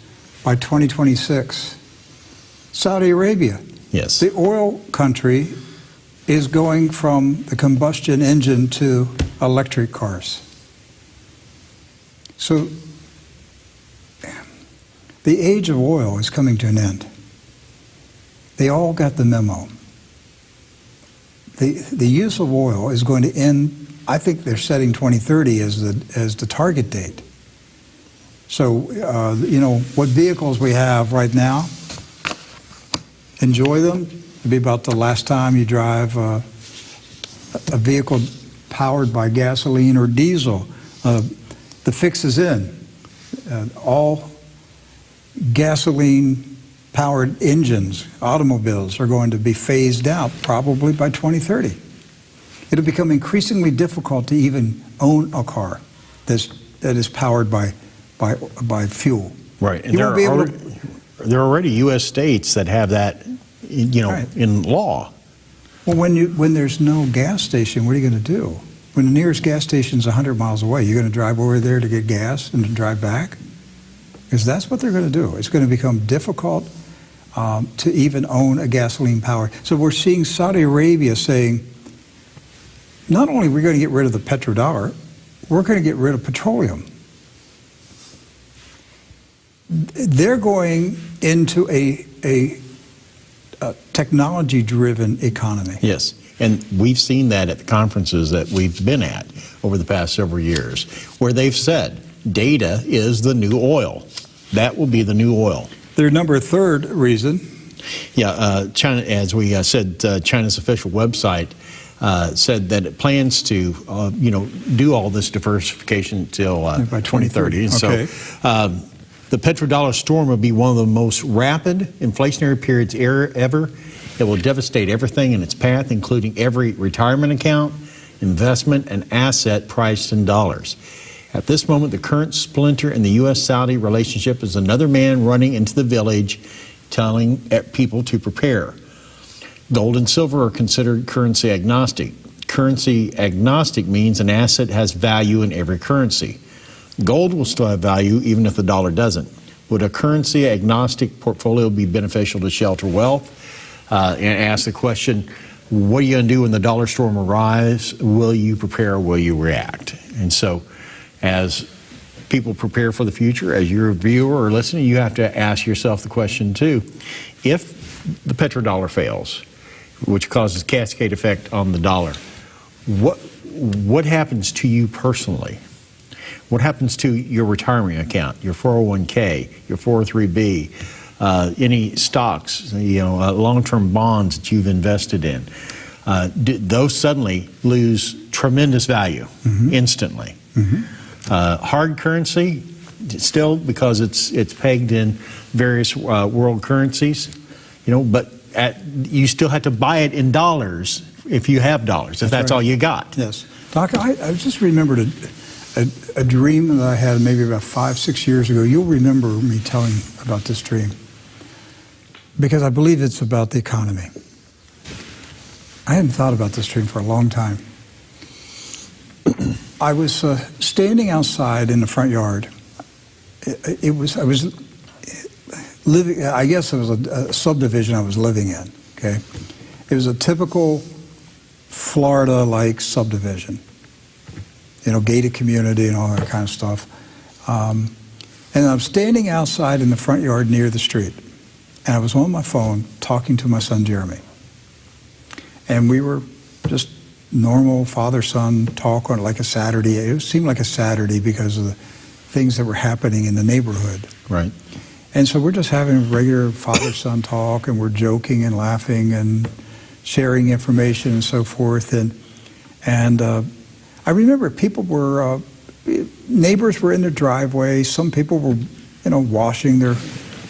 by 2026. Saudi Arabia. Yes. The oil country is going from the combustion engine to electric cars. So the age of oil is coming to an end. They all got the memo. The use of oil is going to end. I think they're setting 2030 as the target date. So, you know, what vehicles we have right now, enjoy them. It'll be about the last time you drive a vehicle powered by gasoline or diesel. The fix is in. All gasoline-powered engines, automobiles, are going to be phased out probably by 2030. It'll become increasingly difficult to even own a car that is powered by fuel. Right, and there are already U.S. states that have that, you know, right, in law. Well, when there's no gas station, what are you going to do? When the nearest gas station is 100 miles away, you're going to drive over there to get gas and then drive back? Because that's what they're going to do. It's going to become difficult to even own a gasoline power. So we're seeing Saudi Arabia saying, not only are we going to get rid of the petrodollar, we're going to get rid of petroleum. They're going into a technology-driven economy. Yes, and we've seen that at the conferences that we've been at over the past several years, where they've said data is the new oil. That will be the new oil. Their number third reason. Yeah, China, as we said, China's official website said that it plans to, you know, do all this diversification until by 2030. And okay. So the petrodollar storm will be one of the most rapid inflationary periods ever. It will devastate everything in its path, including every retirement account, investment, and asset priced in dollars. At this moment, the current splinter in the U.S.-Saudi relationship is another man running into the village, telling people to prepare. Gold and silver are considered currency agnostic. Currency agnostic means an asset has value in every currency. Gold will still have value even if the dollar doesn't. Would a currency agnostic portfolio be beneficial to shelter wealth? And ask the question, what are you going to do when the dollar storm arrives? Will you prepare or will you react? And so as people prepare for the future, as you're a viewer or listener, you have to ask yourself the question too. If the petrodollar fails, which causes cascade effect on the dollar, what happens to you personally? What happens to your retirement account, your 401k, your 403b, any stocks, you know, long-term bonds that you've invested in? Those suddenly lose tremendous value instantly. Hard currency, still, because it's pegged in various world currencies, you know, but you still have to buy it in dollars if you have dollars, if that's right, all you got. Yes. Doc, I just remembered a dream that I had maybe about 5-6 years ago. You'll remember me telling about this dream, because I believe it's about the economy. I hadn't thought about this dream for a long time. I was standing outside in the front yard. I was living, I guess it was a subdivision I was living in, okay? It was a typical Florida-like subdivision, you know, gated community and all that kind of stuff. And I'm standing outside in the front yard near the street, and I was on my phone talking to my son Jeremy. And we were just normal father-son talk on like a Saturday. It seemed like a Saturday because of the things that were happening in the neighborhood. Right. And so we're just having regular father-son talk, and we're joking and laughing and sharing information and so forth. And I remember people were, neighbors were in their driveway. Some people were, you know, washing their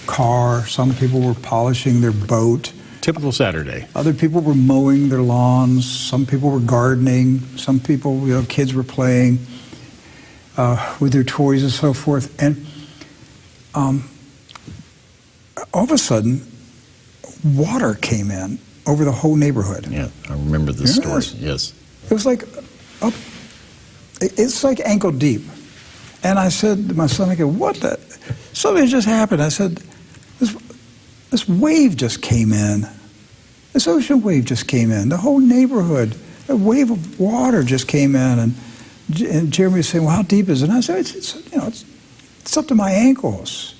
car. Some people were polishing their boat. Typical Saturday. Other people were mowing their lawns. Some people were gardening. Some people, you know, kids were playing with their toys and so forth. And all of a sudden, water came in over the whole neighborhood. Yeah, I remember this story. Yes. It was like it's like ankle deep. And I said to my son, I go, what the? Something just happened. I said, this wave just came in This ocean wave just came in. The whole neighborhood, a wave of water just came in. And Jeremy was saying, well, how deep is it? And I said, it's up to my ankles.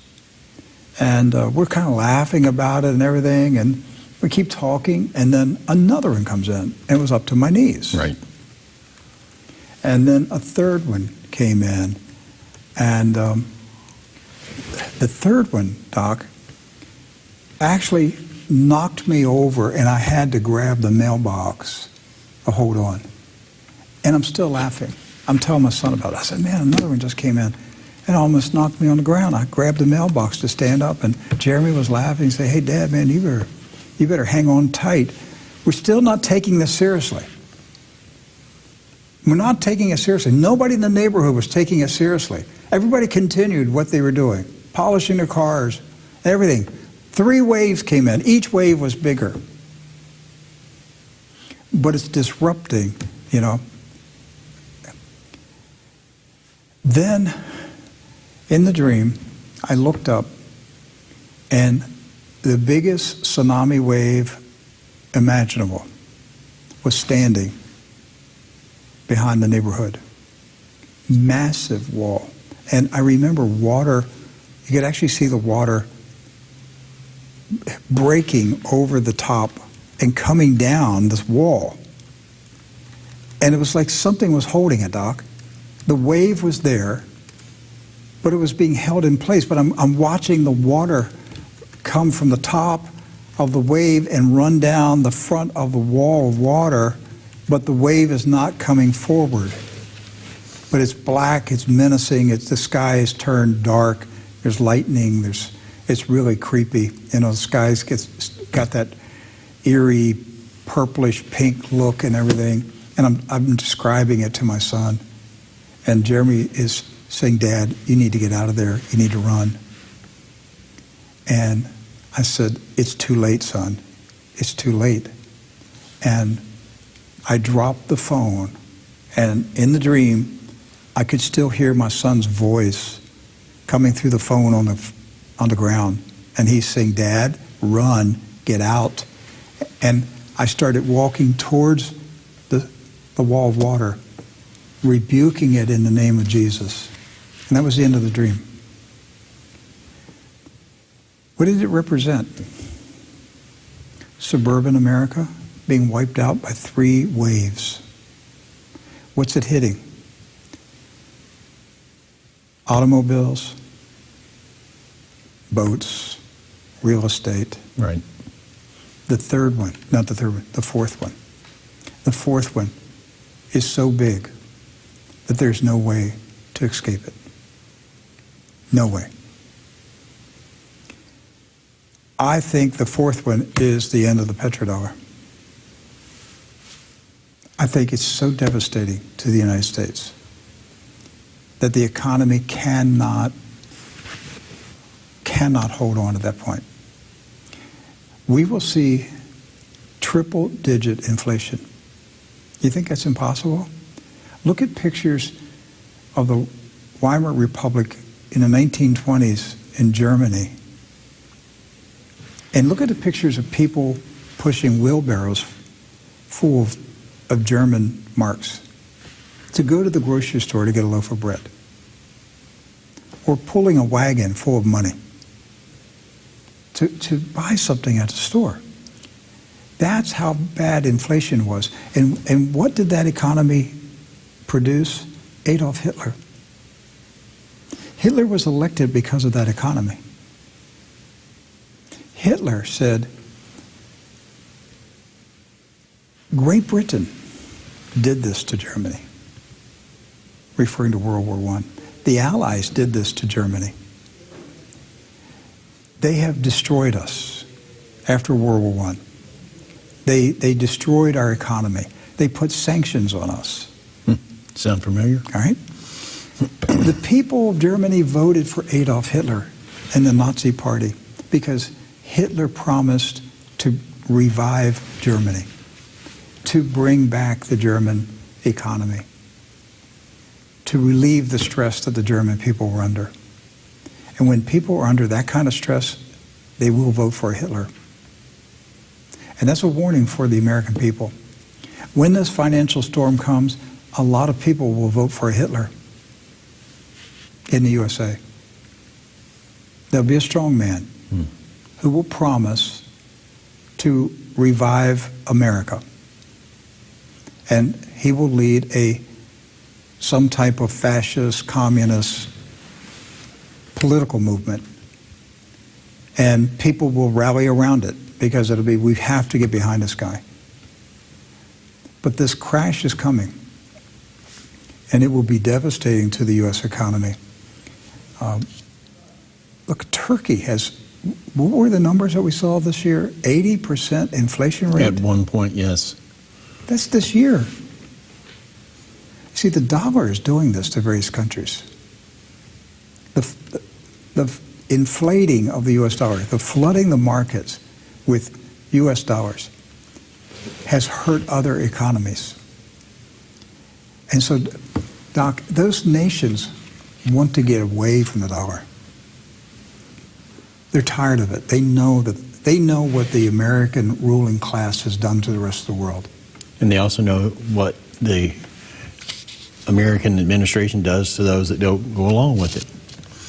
And we're kind of laughing about it and everything. And we keep talking. And then another one comes in. And it was up to my knees. Right. And then a third one came in. And the third one, Doc, actually knocked me over, and I had to grab the mailbox to hold on. And I'm still laughing. I'm telling my son about it. I said, man, another one just came in and almost knocked me on the ground. I grabbed the mailbox to stand up, and Jeremy was laughing and said, hey, Dad, man, you better hang on tight. We're still not taking this seriously. We're not taking it seriously. Nobody in the neighborhood was taking it seriously. Everybody continued what they were doing, polishing their cars, everything. 3 waves came in. Each wave was bigger. But it's disrupting, you know. Then, in the dream, I looked up, and the biggest tsunami wave imaginable was standing behind the neighborhood. Massive wall. And I remember water, you could actually see the water breaking over the top and coming down this wall. And it was like something was holding it, Doc. The wave was there, but it was being held in place. But I'm watching the water come from the top of the wave and run down the front of the wall of water, but the wave is not coming forward. But it's black, it's menacing, the sky is turned dark, there's lightning, it's really creepy. You know, the sky's got that eerie purplish pink look and everything. And I'm describing it to my son. And Jeremy is saying, Dad, you need to get out of there, you need to run. And I said, it's too late, son, it's too late. And I dropped the phone, and in the dream, I could still hear my son's voice coming through the phone on the ground. And he's saying, Dad, run, get out. And I started walking towards the wall of water, rebuking it in the name of Jesus. And that was the end of the dream. What did it represent? Suburban America being wiped out by 3 waves. What's it hitting? Automobiles, boats, real estate. Right. The third one, not the third one, the fourth one. The fourth one is so big that there's no way to escape it. No way. I think the fourth one is the end of the petrodollar. I think it's so devastating to the United States that the economy cannot hold on at that point. We will see triple-digit inflation. You think that's impossible? Look at pictures of the Weimar Republic in the 1920s in Germany. And look at the pictures of people pushing wheelbarrows full of German marks to go to the grocery store to get a loaf of bread, or pulling a wagon full of money to buy something at the store. That's how bad inflation was. And what did that economy produce? Adolf Hitler. Hitler was elected because of that economy. Hitler said, Great Britain did this to Germany, referring to World War I. The Allies did this to Germany. They have destroyed us after World War I. They destroyed our economy. They put sanctions on us. Sound familiar? All right? The people of Germany voted for Adolf Hitler and the Nazi Party because Hitler promised to revive Germany, to bring back the German economy, to relieve the stress that the German people were under. And when people are under that kind of stress, they will vote for Hitler. And that's a warning for the American people. When this financial storm comes, a lot of people will vote for a Hitler in the USA. There'll be a strong man who will promise to revive America. And he will lead some type of fascist, communist political movement. And people will rally around it because it'll be, we have to get behind this guy. But this crash is coming. And it will be devastating to the U.S. economy. Look, Turkey has, what were the numbers that we saw this year? 80% inflation rate? At one point, yes. That's this year. See, the dollar is doing this to various countries. The inflating of the U.S. dollar, the flooding the markets with U.S. dollars has hurt other economies. And so, Doc, those nations want to get away from the dollar. They're tired of it. They know what the American ruling class has done to the rest of the world. And they also know what the American administration does to those that don't go along with it.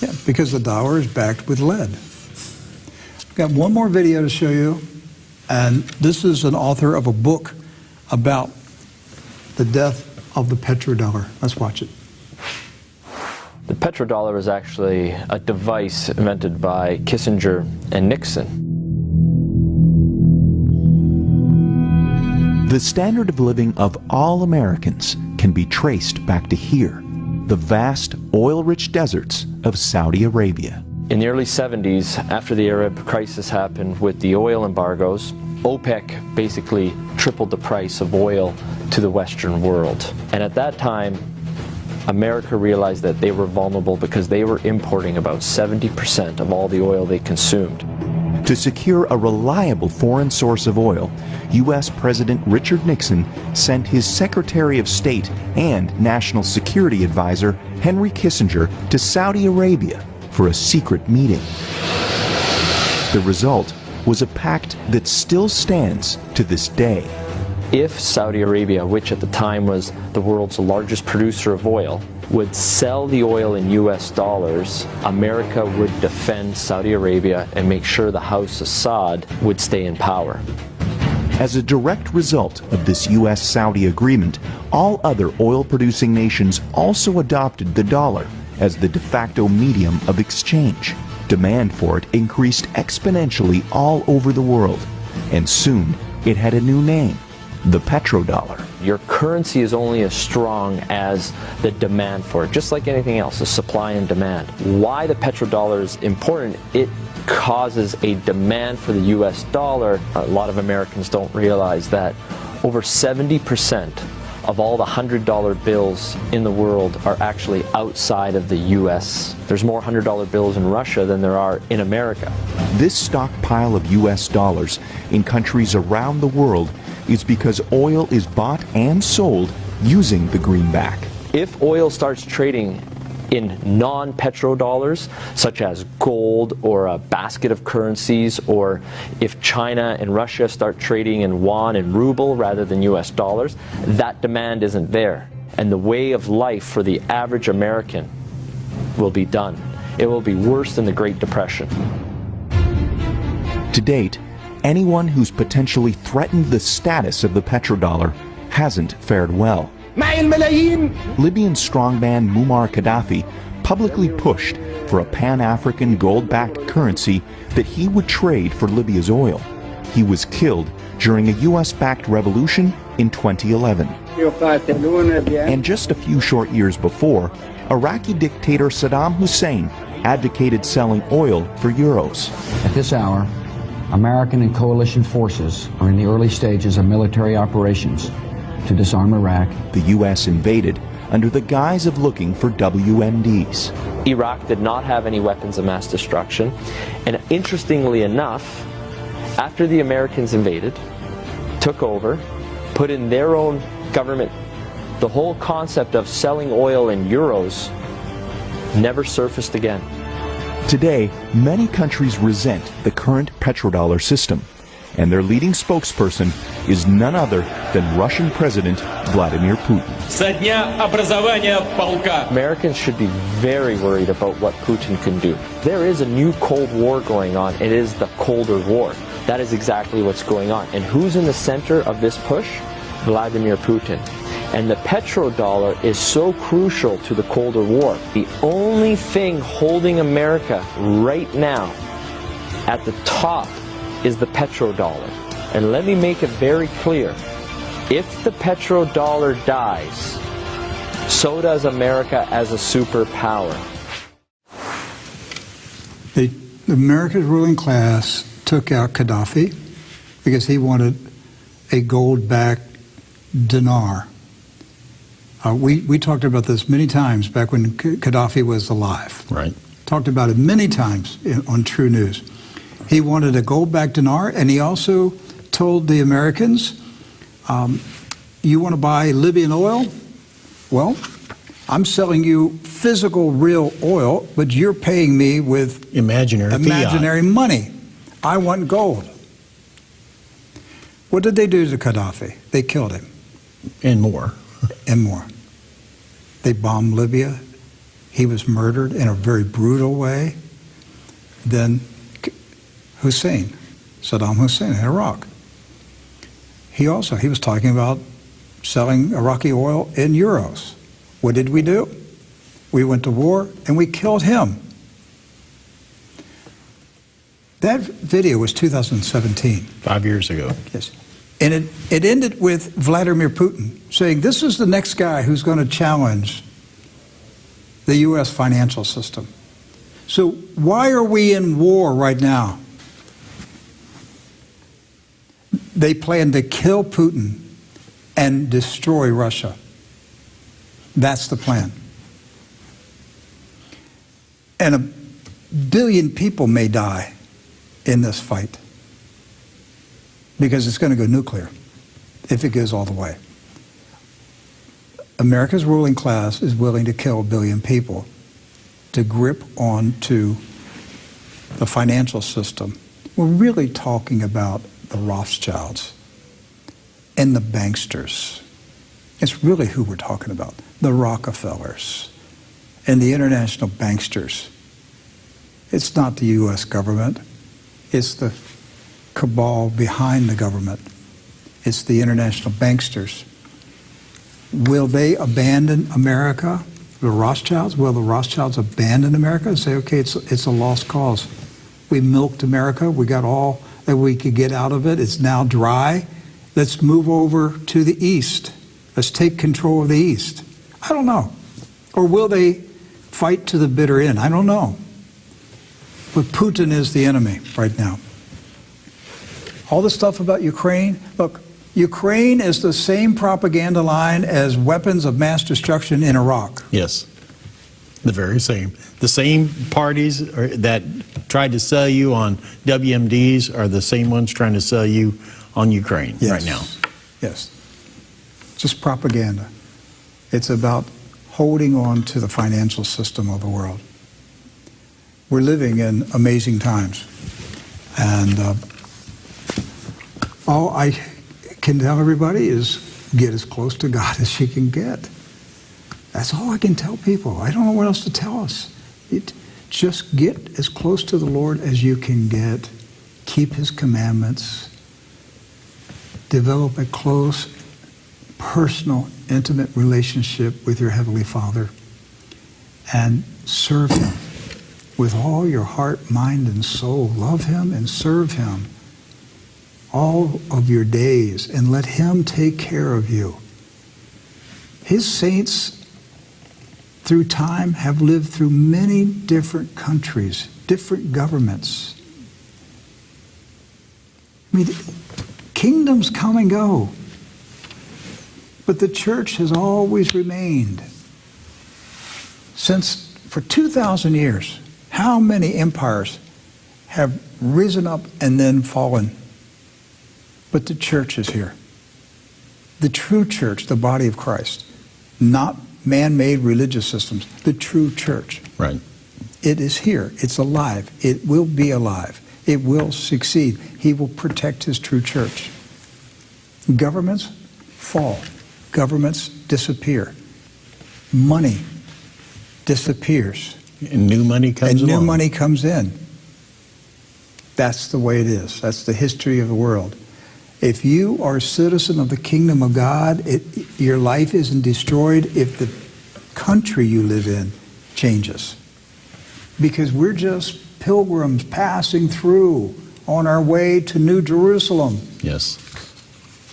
Yeah, because the dollar is backed with lead. I've got one more video to show you, and this is an author of a book about the death of the petrodollar. Let's watch it. The petrodollar is actually a device invented by Kissinger and Nixon. The standard of living of all Americans can be traced back to here, the vast oil-rich deserts of Saudi Arabia. In the early 70s, after the Arab crisis happened with the oil embargoes, OPEC basically tripled the price of oil to the Western world. And at that time, America realized that they were vulnerable because they were importing about 70% of all the oil they consumed. To secure a reliable foreign source of oil, U.S. President Richard Nixon sent his Secretary of State and National Security Advisor Henry Kissinger to Saudi Arabia for a secret meeting. The result was a pact that still stands to this day. If Saudi Arabia, which at the time was the world's largest producer of oil, would sell the oil in US dollars, America would defend Saudi Arabia and make sure the House Assad would stay in power. As a direct result of this U.S.-Saudi agreement, all other oil-producing nations also adopted the dollar as the de facto medium of exchange. Demand for it increased exponentially all over the world, and soon it had a new name, the petrodollar. Your currency is only as strong as the demand for it, just like anything else, the supply and demand. Why the petrodollar is important, it causes a demand for the US dollar. A lot of Americans don't realize that over 70% of all the $100 bills in the world are actually outside of the US. There's more $100 bills in Russia than there are in America. This stockpile of US dollars in countries around the world is because oil is bought and sold using the greenback. If oil starts trading in non-petrodollars, such as gold or a basket of currencies, or if China and Russia start trading in yuan and ruble rather than US dollars, that demand isn't there. And the way of life for the average American will be done. It will be worse than the Great Depression. To date, anyone who's potentially threatened the status of the petrodollar hasn't fared well. Libyan strongman Muammar Gaddafi publicly pushed for a Pan-African gold-backed currency that he would trade for Libya's oil. He was killed during a US-backed revolution in 2011. And just a few short years before, Iraqi dictator Saddam Hussein advocated selling oil for euros. At this hour, American and coalition forces are in the early stages of military operations to disarm Iraq. The U.S. invaded under the guise of looking for WMDs. Iraq did not have any weapons of mass destruction, and interestingly enough, after the Americans invaded, took over, put in their own government, the whole concept of selling oil in euros never surfaced again. Today, many countries resent the current petrodollar system, and their leading spokesperson is none other than Russian President Vladimir Putin. Americans should be very worried about what Putin can do. There is a new Cold War going on. It is the colder war. That is exactly what's going on. And who's in the center of this push? Vladimir Putin. And the petrodollar is so crucial to the colder war. The only thing holding America right now at the top is the petrodollar. And let me make it very clear. If the petrodollar dies, so does America as a superpower. America's ruling class took out Gaddafi because he wanted a gold-backed dinar. We talked about this many times back when Gaddafi was alive. Right. Talked about it many times on TruNews. He wanted a gold-backed dinar, and he also told the Americans, you want to buy Libyan oil? Well, I'm selling you physical, real oil, but you're paying me with imaginary money. I want gold. What did they do to Gaddafi? They killed him. And more. And more. They bombed Libya. He was murdered in a very brutal way. Then Saddam Hussein in Iraq. He was talking about selling Iraqi oil in euros. What did we do? We went to war and we killed him. That video was 2017. 5 years ago. Yes. And it ended with Vladimir Putin saying, this is the next guy who's going to challenge the U.S. financial system. So why are we in war right now? They plan to kill Putin and destroy Russia. That's the plan. And 1 billion people may die in this fight because it's going to go nuclear if it goes all the way. America's ruling class is willing to kill 1 billion people to grip onto the financial system. We're really talking about the Rothschilds and the banksters. It's really who we're talking about. The Rockefellers and the international banksters. It's not the U.S. government. It's the cabal behind the government. It's the international banksters. Will they abandon America? The Rothschilds? Will the Rothschilds abandon America and say, okay, it's a lost cause? We milked America. We got all that we could get out of it. It's now dry. Let's move over to the East. Let's take control of the East. I don't know. Or will they fight to the bitter end? I don't know. But Putin is the enemy right now. All the stuff about Ukraine, look, Ukraine is the same propaganda line as weapons of mass destruction in Iraq. Yes, the very same. The same parties that tried to sell you on WMDs are the same ones trying to sell you on Ukraine right now. Yes. Just propaganda. It's about holding on to the financial system of the world. We're living in amazing times. And all I can tell everybody is get as close to God as you can get. That's all I can tell people. I don't know what else to tell us. Just get as close to the Lord as you can get. Keep His commandments. Develop a close, personal, intimate relationship with your Heavenly Father. And serve Him with all your heart, mind, and soul. Love Him and serve Him all of your days, and let Him take care of you. His saints through time have lived through many different countries, different governments. I mean, kingdoms come and go, but the church has always remained. For 2,000 years, how many empires have risen up and then fallen? But the church is here. The true church, the body of Christ, not man-made religious systems, the true church. Right. It is here. It's alive. It will be alive. It will succeed. He will protect his true church. Governments fall. Governments disappear. Money disappears. And new money comes And new along. money comes in. That's the way it is. That's the history of the world. If you are a citizen of the kingdom of God, your life isn't destroyed if the country you live in changes. Because we're just pilgrims passing through on our way to New Jerusalem. Yes.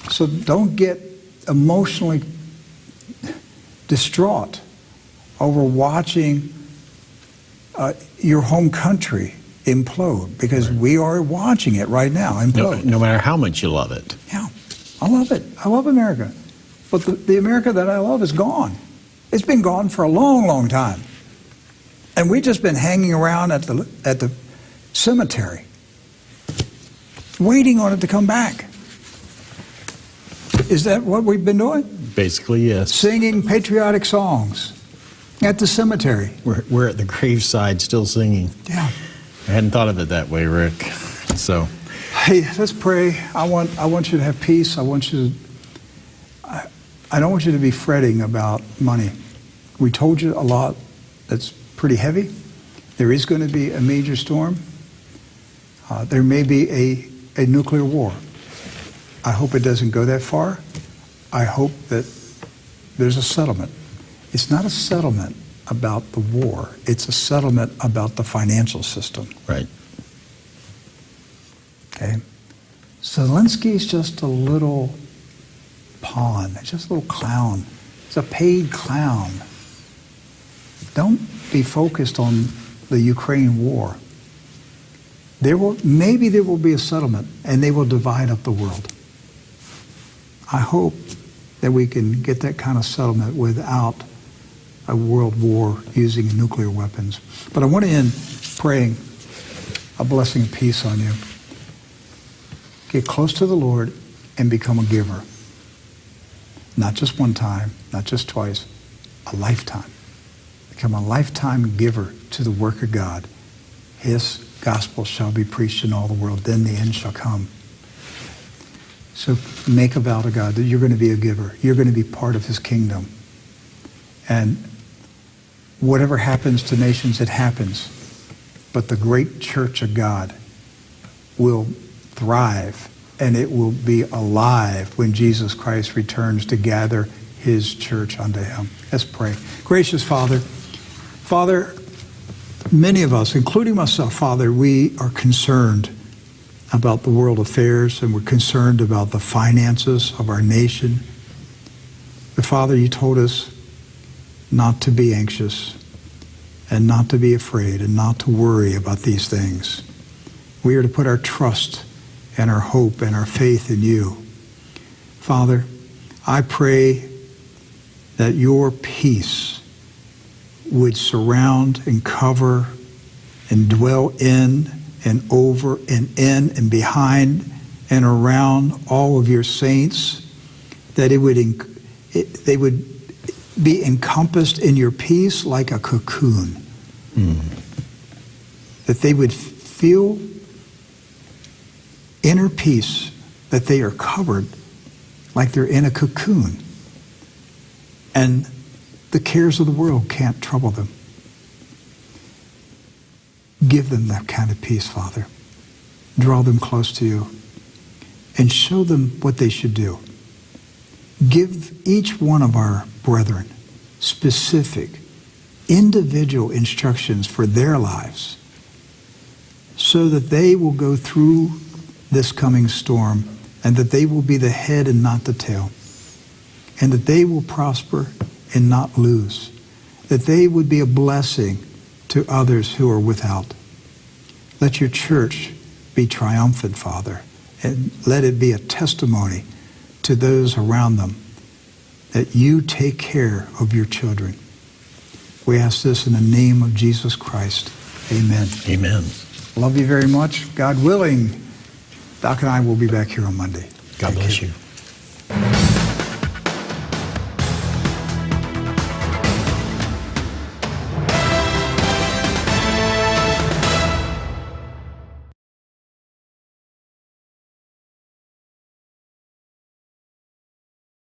So don't get emotionally distraught over watching your home country implode, because we are watching it right now implode. No matter how much you love it. Yeah, I love it. I love America. But the America that I love is gone. It's been gone for a long, long time. And we've just been hanging around at the cemetery, waiting on it to come back. Is that what we've been doing? Basically, yes. Singing patriotic songs at the cemetery. We're at the graveside still singing. Yeah. I hadn't thought of it that way, Rick. So, hey, let's pray. I want you to have peace. I don't want you to be fretting about money. We told you a lot that's pretty heavy. There is going to be a major storm. There may be a nuclear war. I hope it doesn't go that far. I hope that there's a settlement. It's not a settlement about the war. It's a settlement about the financial system. right. Okay? Zelensky's just a little pawn. It's just a little clown. It's a paid clown. Don't be focused on the Ukraine war. Maybe there will be a settlement, and they will divide up the world. I hope that we can get that kind of settlement without a world war using nuclear weapons. But I want to end praying a blessing of peace on you. Get close to the Lord and become a giver. Not just one time, not just twice, a lifetime. Become a lifetime giver to the work of God. His gospel shall be preached in all the world. Then the end shall come. So make a vow to God that you're going to be a giver. You're going to be part of his kingdom. And whatever happens to nations, it happens. But the great church of God will thrive, and it will be alive when Jesus Christ returns to gather his church unto him. Let's pray. Gracious Father, many of us, including myself, Father, we are concerned about the world affairs, and we're concerned about the finances of our nation. But Father, you told us not to be anxious and not to be afraid and not to worry about these things. We are to put our trust and our hope and our faith in you. Father, I pray that your peace would surround and cover and dwell in and over and in and behind and around all of your saints, that they would be encompassed in your peace like a cocoon. That they would feel inner peace, that they are covered like they're in a cocoon. And the cares of the world can't trouble them. Give them that kind of peace, Father. Draw them close to you and show them what they should do. Give each one of our brethren specific, individual instructions for their lives so that they will go through this coming storm, and that they will be the head and not the tail, and that they will prosper and not lose, that they would be a blessing to others who are without. Let your church be triumphant, Father, and let it be a testimony to those around them that you take care of your children. We ask this in the name of Jesus Christ. Amen. Amen. Love you very much. God willing, Doc and I will be back here on Monday. God bless you.